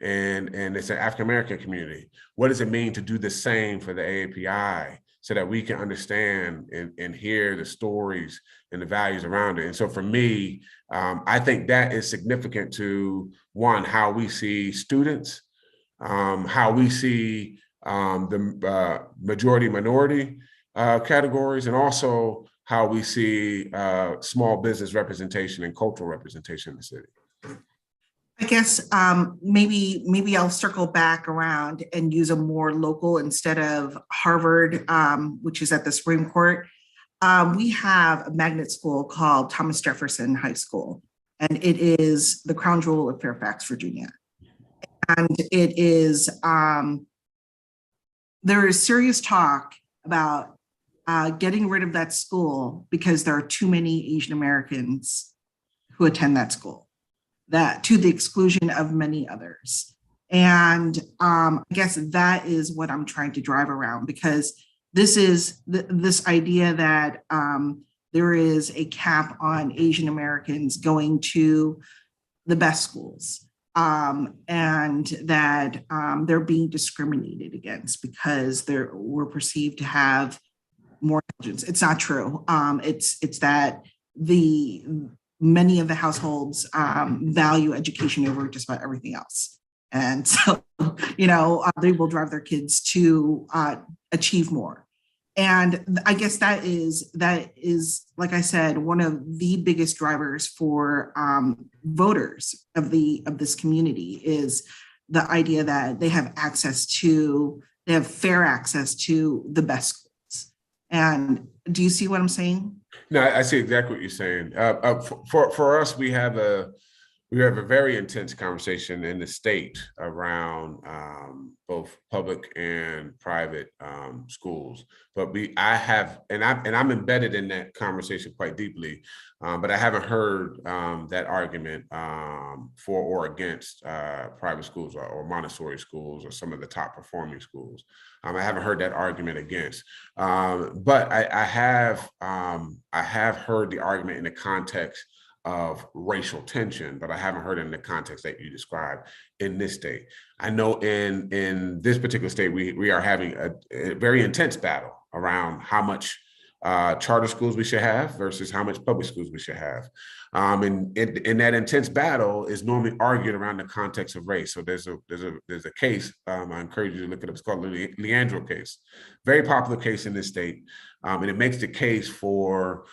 And it's an African-American community. What does it mean to do the same for the AAPI so that we can understand and hear the stories and the values around it? And so for me, I think that is significant to, one, how we see students, how we see the majority minority categories, and also how we see small business representation and cultural representation in the city. I guess maybe I'll circle back around and use a more local instead of Harvard, which is at the Supreme Court. We have a magnet school called Thomas Jefferson High School, and it is the crown jewel of Fairfax, Virginia. And it is, there is serious talk about getting rid of that school because there are too many Asian Americans who attend that school, that to the exclusion of many others. And I guess that is what I'm trying to drive around, because this is this idea that there is a cap on Asian Americans going to the best schools, and that they're being discriminated against because we're perceived to have more intelligence. It's not true. It's that many of the households value education over just about everything else. And so, they will drive their kids to achieve more. And I guess that is, like I said, one of the biggest drivers for voters of this community is the idea that they have fair access to the best schools. And do you see what I'm saying? No, I see exactly what you're saying. For us, we have a very intense conversation in the state around both public and private schools. But I'm embedded in that conversation quite deeply. But I haven't heard that argument for or against private schools or Montessori schools or some of the top performing schools. I haven't heard that argument against. But I have heard the argument in the context of racial tension, but I haven't heard it in the context that you described in this state. I know in this particular state, we are having a very intense battle around how much charter schools we should have versus how much public schools we should have. And in that intense battle is normally argued around the context of race. So there's a case, I encourage you to look it up, it's called the Leandro case. Very popular case in this state. And it makes the case for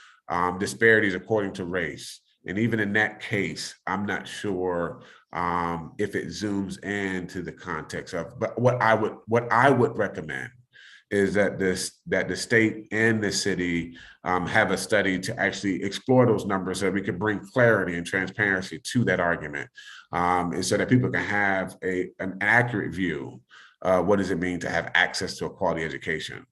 disparities according to race. And even in that case, I'm not sure if it zooms into the context of, but what I would recommend is that the state and the city have a study to actually explore those numbers so that we can bring clarity and transparency to that argument, and so that people can have an accurate view of what does it mean to have access to a quality education.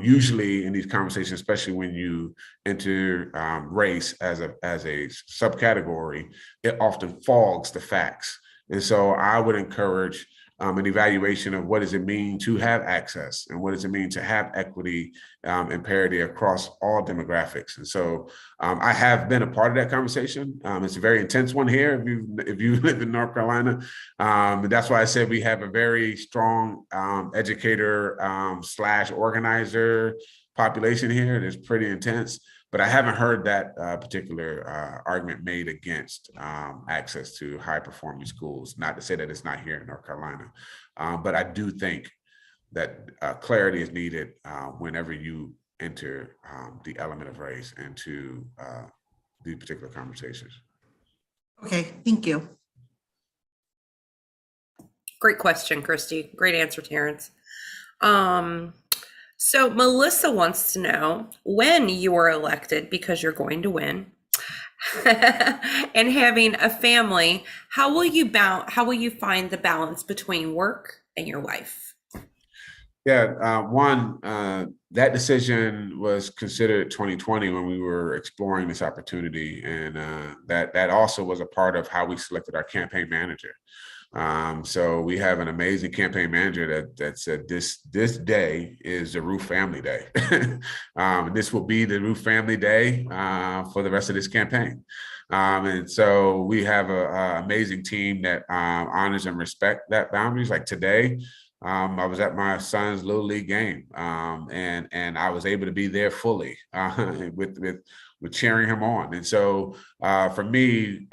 Usually in these conversations, especially when you enter race as a subcategory, it often fogs the facts. And so I would encourage an evaluation of what does it mean to have access and what does it mean to have equity and parity across all demographics. And so I have been a part of that conversation. It's a very intense one here if you live in North Carolina. That's why I said we have a very strong educator / organizer population here. It is pretty intense. But I haven't heard that particular argument made against access to high performing schools. Not to say that it's not here in North Carolina, but I do think that clarity is needed whenever you enter the element of race into these particular conversations. Okay, thank you. Great question, Christy. Great answer, Terrance. So Melissa wants to know, when you are elected, because you're going to win, and having a family, how will you find the balance between work and your life? Yeah, that decision was considered 2020 when we were exploring this opportunity, and that also was a part of how we selected our campaign manager. So we have an amazing campaign manager that said this day is the Ruth Family Day. This will be the Ruth Family Day for the rest of this campaign. And so we have an amazing team that honors and respect that boundaries. Like today, I was at my son's Little League game, and I was able to be there fully with cheering him on. And so for me,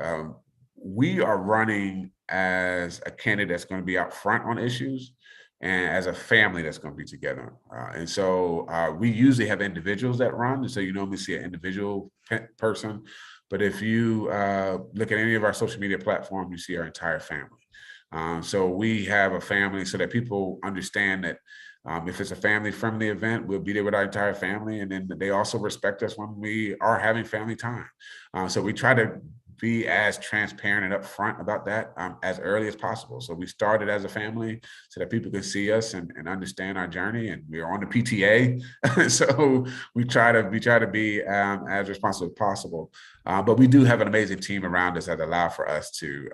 we are running as a candidate that's going to be out front on issues, and as a family that's going to be together. And so we usually have individuals that run. And so you normally see an individual person. But if you look at any of our social media platforms, you see our entire family. So we have a family so that people understand that if it's a family-friendly event, we'll be there with our entire family. And then they also respect us when we are having family time. So we try to be as transparent and upfront about that as early as possible. So we started as a family so that people can see us and understand our journey. And we're on the PTA, so we try to be as responsible as possible. But we do have an amazing team around us that allow for us to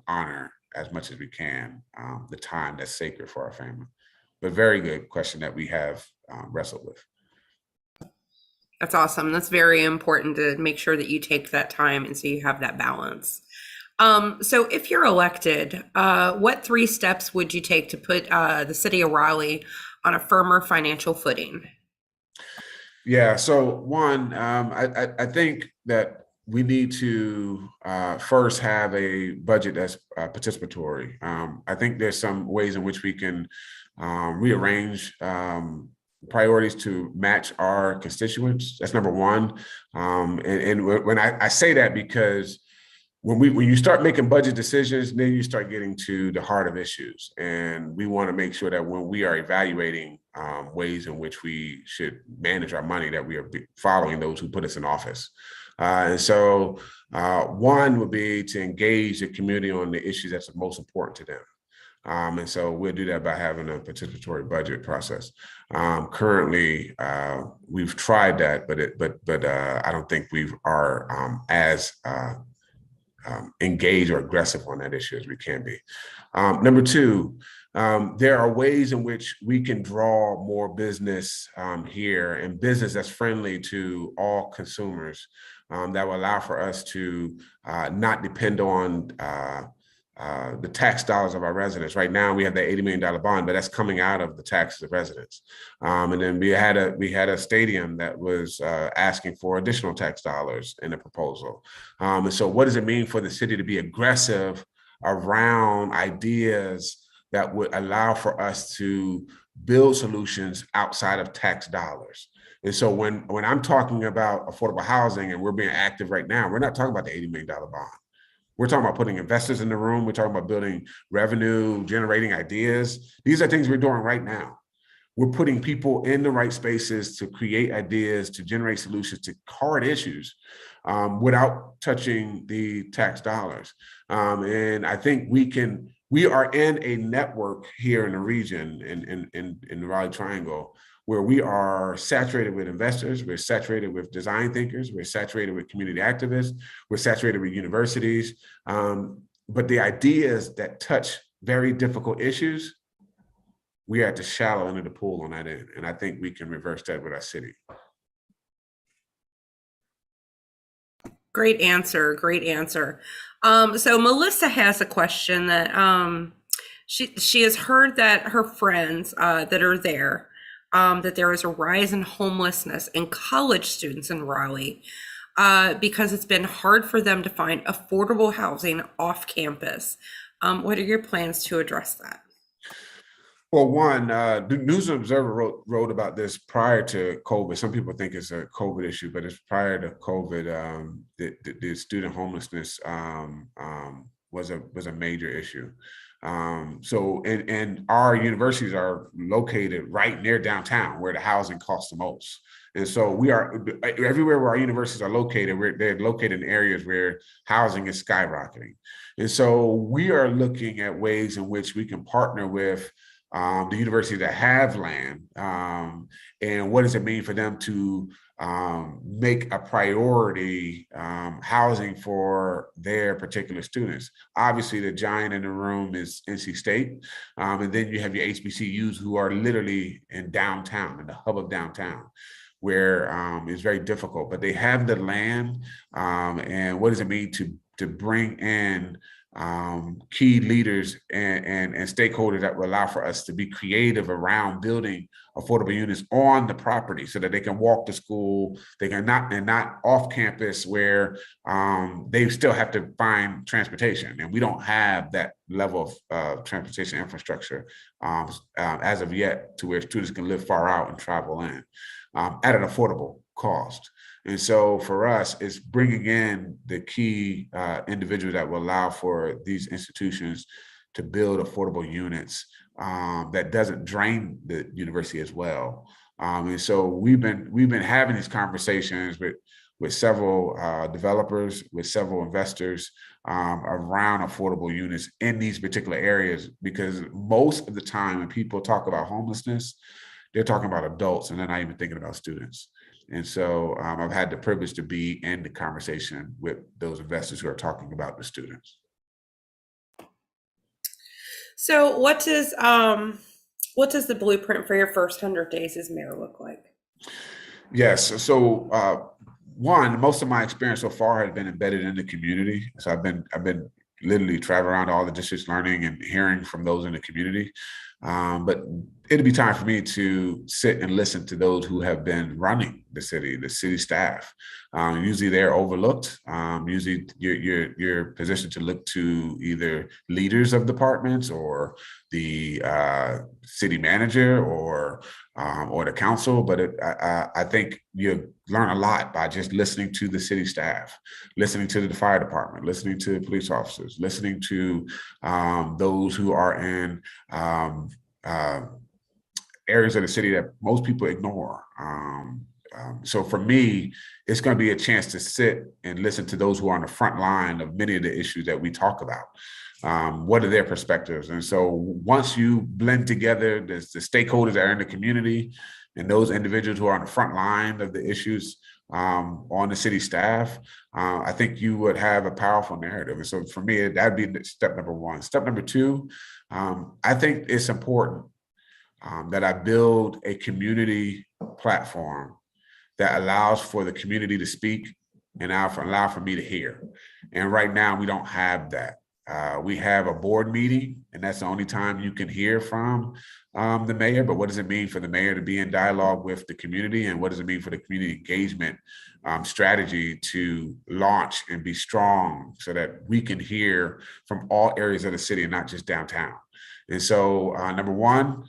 honor as much as we can the time that's sacred for our family. But very good question that we have wrestled with. That's awesome. That's very important to make sure that you take that time and so you have that balance. So if you're elected, what 3 steps would you take to put the city of Raleigh on a firmer financial footing? Yeah, so one, I think that we need to first have a budget that's participatory. I think there's some ways in which we can rearrange priorities to match our constituents. That's number one. And when I say that, because when you start making budget decisions, then you start getting to the heart of issues. And we want to make sure that when we are evaluating ways in which we should manage our money, that we are following those who put us in office. And so one would be to engage the community on the issues that's most important to them. And so we'll do that by having a participatory budget process. Currently, we've tried that, but I don't think we are as engaged or aggressive on that issue as we can be. Number two, there are ways in which we can draw more business here, and business that's friendly to all consumers, that will allow for us to not depend on the tax dollars of our residents. Right now, we have that $80 million bond, but that's coming out of the taxes of residents. And then we had a stadium that was asking for additional tax dollars in the proposal. And so what does it mean for the city to be aggressive around ideas that would allow for us to build solutions outside of tax dollars? And so when I'm talking about affordable housing and we're being active right now, we're not talking about the $80 million bond. We're talking about putting investors in the room. We're talking about building revenue, generating ideas. These are things we're doing right now. We're putting people in the right spaces to create ideas, to generate solutions to hard issues without touching the tax dollars. And I think we are in a network here in the region, in the Raleigh Triangle, where we are saturated with investors, we're saturated with design thinkers, we're saturated with community activists, we're saturated with universities. But the ideas that touch very difficult issues, we are at the shallow end of the pool on that end. And I think we can reverse that with our city. Great answer. Great answer. So Melissa has a question that she has heard that her friends that are there, that there is a rise in homelessness in college students in Raleigh because it's been hard for them to find affordable housing off campus. What are your plans to address that? Well, one, the News and Observer wrote about this prior to COVID. Some people think it's a COVID issue, but it's prior to COVID. The student homelessness was a major issue. So our universities are located right near downtown, where the housing costs the most. And so we are everywhere where our universities are located, they're located in areas where housing is skyrocketing. And so we are looking at ways in which we can partner with the universities that have land, and what does it mean for them to make a priority housing for their particular students. Obviously, the giant in the room is NC State, and then you have your HBCUs who are literally in downtown, in the hub of downtown, where it's very difficult, but they have the land. And what does it mean to bring in key leaders and stakeholders that will allow for us to be creative around building affordable units on the property so that they can walk to school, they can not off campus where they still have to find transportation. And we don't have that level of transportation infrastructure as of yet, to where students can live far out and travel in at an affordable cost. And so for us, it's bringing in the key individuals that will allow for these institutions to build affordable units that doesn't drain the university as well. And so we've been having these conversations with several developers, with several investors around affordable units in these particular areas, because most of the time when people talk about homelessness, they're talking about adults and they're not even thinking about students. And so I've had the privilege to be in the conversation with those investors who are talking about the students. So what does the blueprint for your first 100 days as mayor look like? Yes. So one, most of my experience so far has been embedded in the community. So I've been literally traveling around all the districts, learning and hearing from those in the community. But it'll be time for me to sit and listen to those who have been running the city staff. Usually they're overlooked. Usually you're positioned to look to either leaders of departments or the city manager or the council. But I think you learn a lot by just listening to the city staff, listening to the fire department, listening to police officers, listening to those who are in areas of the city that most people ignore. So for me, it's going to be a chance to sit and listen to those who are on the front line of many of the issues that we talk about. What are their perspectives? And so once you blend together the stakeholders that are in the community and those individuals who are on the front line of the issues on the city staff, I think you would have a powerful narrative. And so for me, that'd be step number one. Step number two, I think it's important that I build a community platform that allows for the community to speak and allow for me to hear. And right now we don't have that. We have a board meeting, and that's the only time you can hear from the mayor. But what does it mean for the mayor to be in dialogue with the community? And what does it mean for the community engagement strategy to launch and be strong so that we can hear from all areas of the city and not just downtown? And so number one,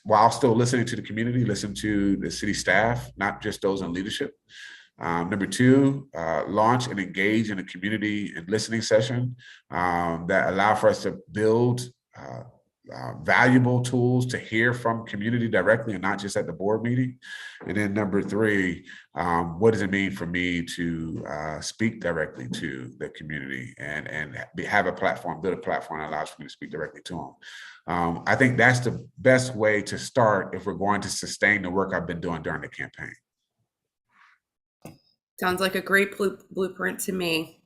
while still listening to the community, listen to the city staff, not just those in leadership. Number two, launch and engage in a community and listening session that allow for us to build valuable tools to hear from community directly and not just at the board meeting. And then number three, what does it mean for me to speak directly to the community and have a platform, build a platform that allows for me to speak directly to them. I think that's the best way to start if we're going to sustain the work I've been doing during the campaign. Sounds like a great blueprint to me.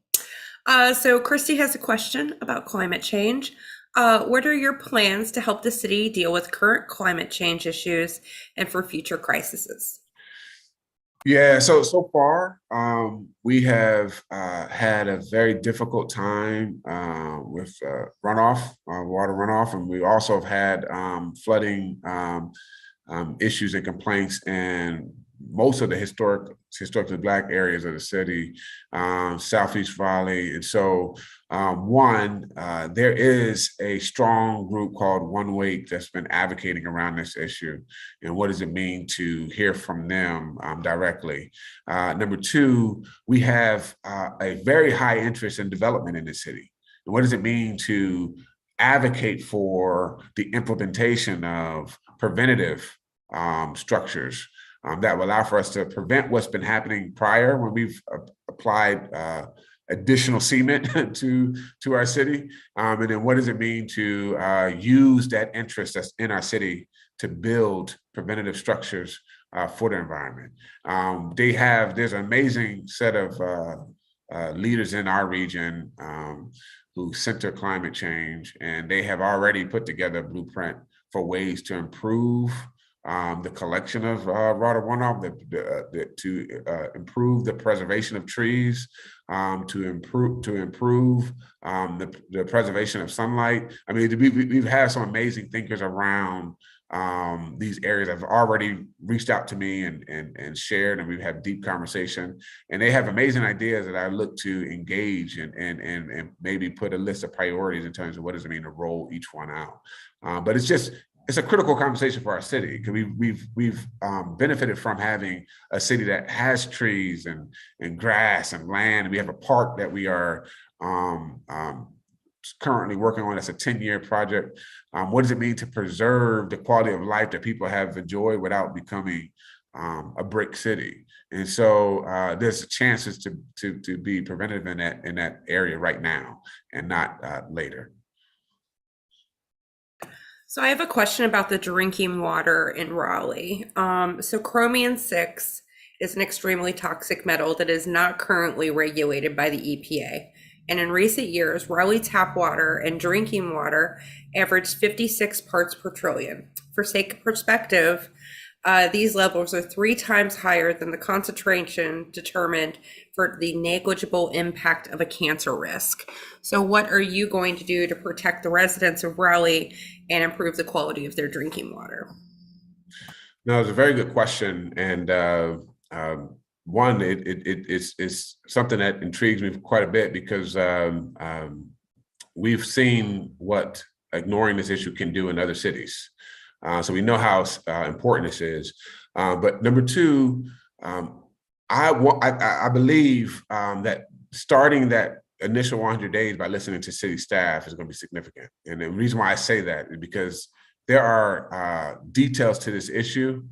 So Christy has a question about climate change. What are your plans to help the city deal with current climate change issues and for future crises? Yeah, so far we have had a very difficult time with runoff, water runoff, and we also have had flooding issues and complaints in most of the historically Black areas of the city, Southeast Raleigh. And so there is a strong group called One Wake that's been advocating around this issue. And what does it mean to hear from them directly? Number two, we have a very high interest in development in the city. And what does it mean to advocate for the implementation of preventative structures that will allow for us to prevent what's been happening prior when we've applied additional cement to our city? And then what does it mean to use that interest that's in our city to build preventative structures for the environment? There's an amazing set of leaders in our region who center climate change, and they have already put together a blueprint for ways to improve the collection of water runoff, to improve the preservation of trees, to improve the preservation of sunlight. I mean, we've had some amazing thinkers around these areas have already reached out to me and shared, and we've had deep conversation, and they have amazing ideas that I look to engage and maybe put a list of priorities in terms of what does it mean to roll each one out. But it's a critical conversation for our city because we've benefited from having a city that has trees and grass and land. We have a park that we are currently working on. It's a 10-year project. What does it mean to preserve the quality of life that people have enjoyed without becoming a brick city? And so there's chances to be preventative in that area right now and not later. So I have a question about the drinking water in Raleigh. So chromium-6 is an extremely toxic metal that is not currently regulated by the EPA. And in recent years, Raleigh tap water and drinking water averaged 56 parts per trillion. For sake of perspective, These levels are 3 times higher than the concentration determined for the negligible impact of a cancer risk. So what are you going to do to protect the residents of Raleigh and improve the quality of their drinking water? No, it's a very good question. And one, it's something that intrigues me quite a bit because we've seen what ignoring this issue can do in other cities. So we know how important this is. But number two, I believe that starting that initial 100 days by listening to city staff is going to be significant. And the reason why I say that is because there are details to this issue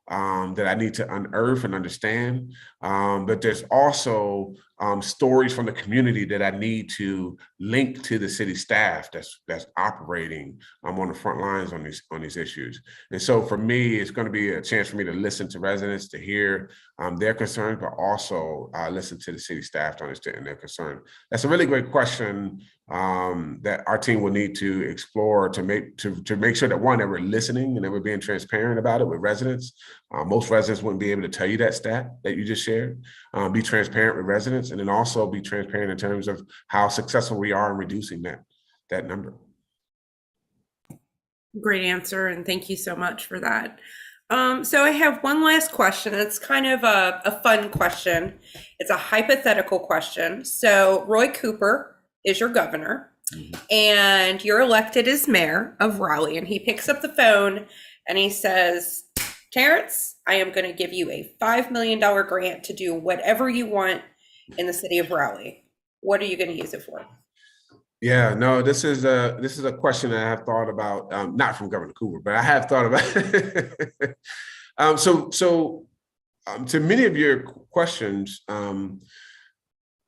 that I need to unearth and understand. But there's also stories from the community that I need to link to the city staff that's operating on the front lines on these issues. And so for me, it's going to be a chance for me to listen to residents, to hear their concerns, but also listen to the city staff to understand their concern. That's a really great question that our team will need to explore to make sure that, one, that we're listening and that we're being transparent about it with residents. Most residents wouldn't be able to tell you that stat that you just shared. Be transparent with residents, and then also be transparent in terms of how successful we are in reducing that number. Great answer, and thank you so much for that. So I have one last question. It's kind of a fun question. It's a hypothetical question. So Roy Cooper is your governor, and you're elected as mayor of Raleigh, and he picks up the phone and he says, Terrance, I am going to give you a $5 million grant to do whatever you want in the city of Raleigh. What are you going to use it for? Yeah, no, this is a question that I have thought about, not from Governor Cooper, but I have thought about it. So to many of your questions,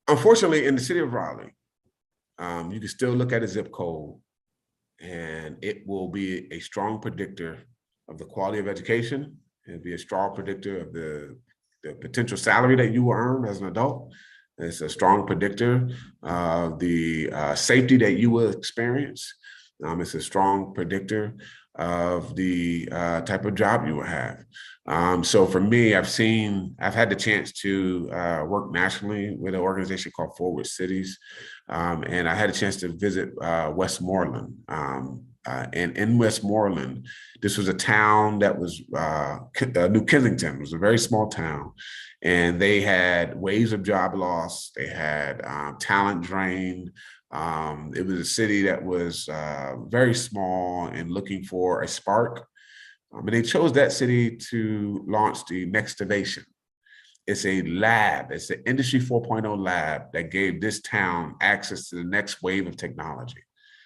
unfortunately, in the city of Raleigh, you can still look at a zip code and it will be a strong predictor of the quality of education. It'll be a strong predictor of the potential salary that you will earn as an adult. It's a strong predictor of the safety that you will experience. It's a strong predictor of the type of job you will have. So for me, I've had the chance to work nationally with an organization called Forward Cities. And I had a chance to visit Westmoreland. And in Westmoreland, this was a town that was New Kensington. It was a very small town. And they had waves of job loss. They had talent drain. It was a city that was very small and looking for a spark. And they chose that city to launch the Next Innovation. It's a lab. It's an Industry 4.0 lab that gave this town access to the next wave of technology,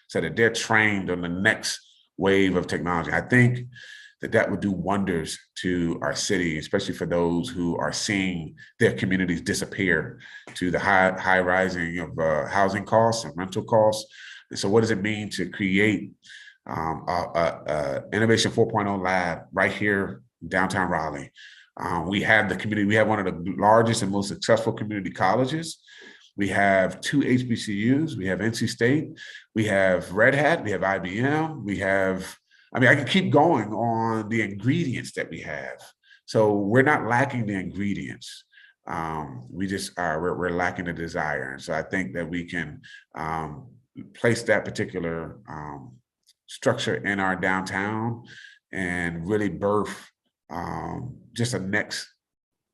so that they're trained on the next wave of technology. I think that would do wonders to our city, especially for those who are seeing their communities disappear to the high rising of housing costs and rental costs. And so what does it mean to create Innovation 4.0 lab right here in downtown Raleigh? We have the community. We have one of the largest and most successful community colleges. We have 2 HBCUs. We have NC State. We have Red Hat. We have IBM. We have, I can keep going on the ingredients that we have. So we're not lacking the ingredients. We just are, we're lacking the desire. And so I think that we can place that particular structure in our downtown and really birth just a next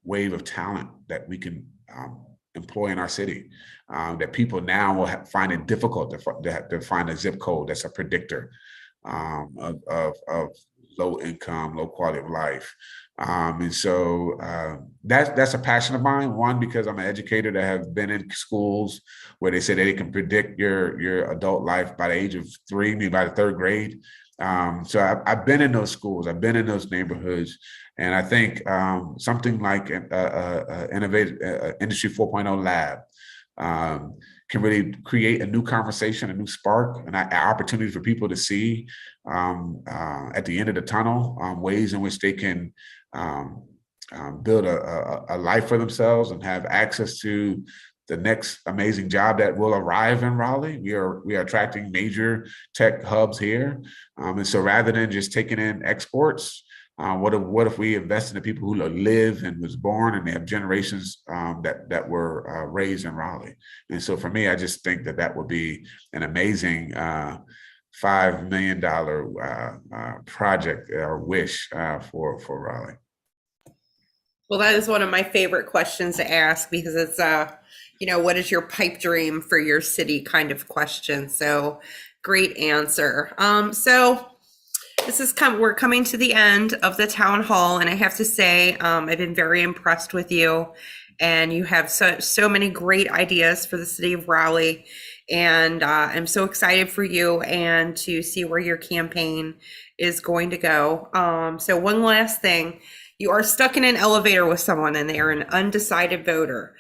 wave of talent that we can employ in our city, that people now will find it difficult to find a zip code that's a predictor of low income, low quality of life. And so that's a passion of mine. One, because I'm an educator that have been in schools where they say they can predict your adult life by the age of 3, maybe by the 3rd grade. So I've been in those schools, I've been in those neighborhoods, and I think something like innovative Industry 4.0 lab can really create a new conversation, a new spark, an opportunity for people to see at the end of the tunnel ways in which they can build a life for themselves and have access to the next amazing job that will arrive in Raleigh. We are attracting major tech hubs here. And so rather than just taking in exports, What if we invest in the people who live and was born and they have generations that were raised in Raleigh? And so for me, I just think that would be an amazing $5 million project or wish for Raleigh. Well, that is one of my favorite questions to ask because it's, what is your pipe dream for your city kind of question. So great answer. So this is we're coming to the end of the town hall, and I have to say, I've been very impressed with you, and you have so many great ideas for the city of Raleigh, and I'm so excited for you and to see where your campaign is going to go. So one last thing, you are stuck in an elevator with someone and they are an undecided voter.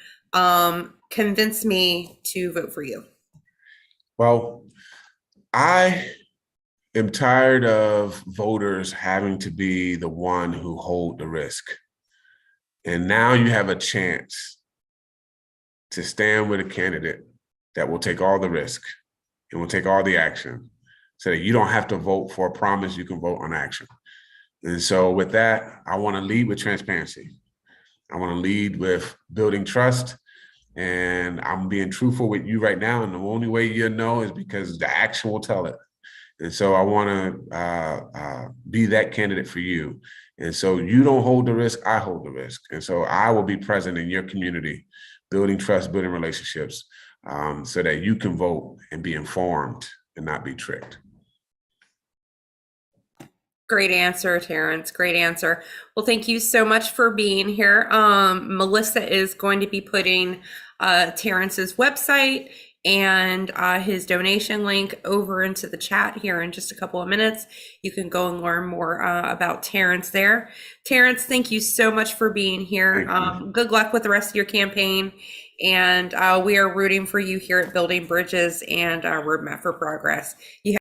Convince me to vote for you. Well, I am tired of voters having to be the one who hold the risk. And now you have a chance to stand with a candidate that will take all the risk and will take all the action so that you don't have to vote for a promise, you can vote on action. And so with that, I want to lead with transparency. I want to lead with building trust. And I'm being truthful with you right now. And the only way you'll know is because the action will tell it. And so I want to be that candidate for you. And so you don't hold the risk, I hold the risk. And so I will be present in your community, building trust, building relationships, so that you can vote and be informed and not be tricked. Great answer, Terrance. Great answer. Well, thank you so much for being here. Melissa is going to be putting Terrance's website and his donation link over into the chat here in just a couple of minutes. You can go and learn more about Terrance there. Terrance, thank you so much for being here. Good luck with the rest of your campaign. And we are rooting for you here at Building Bridges and Roadmap for Progress.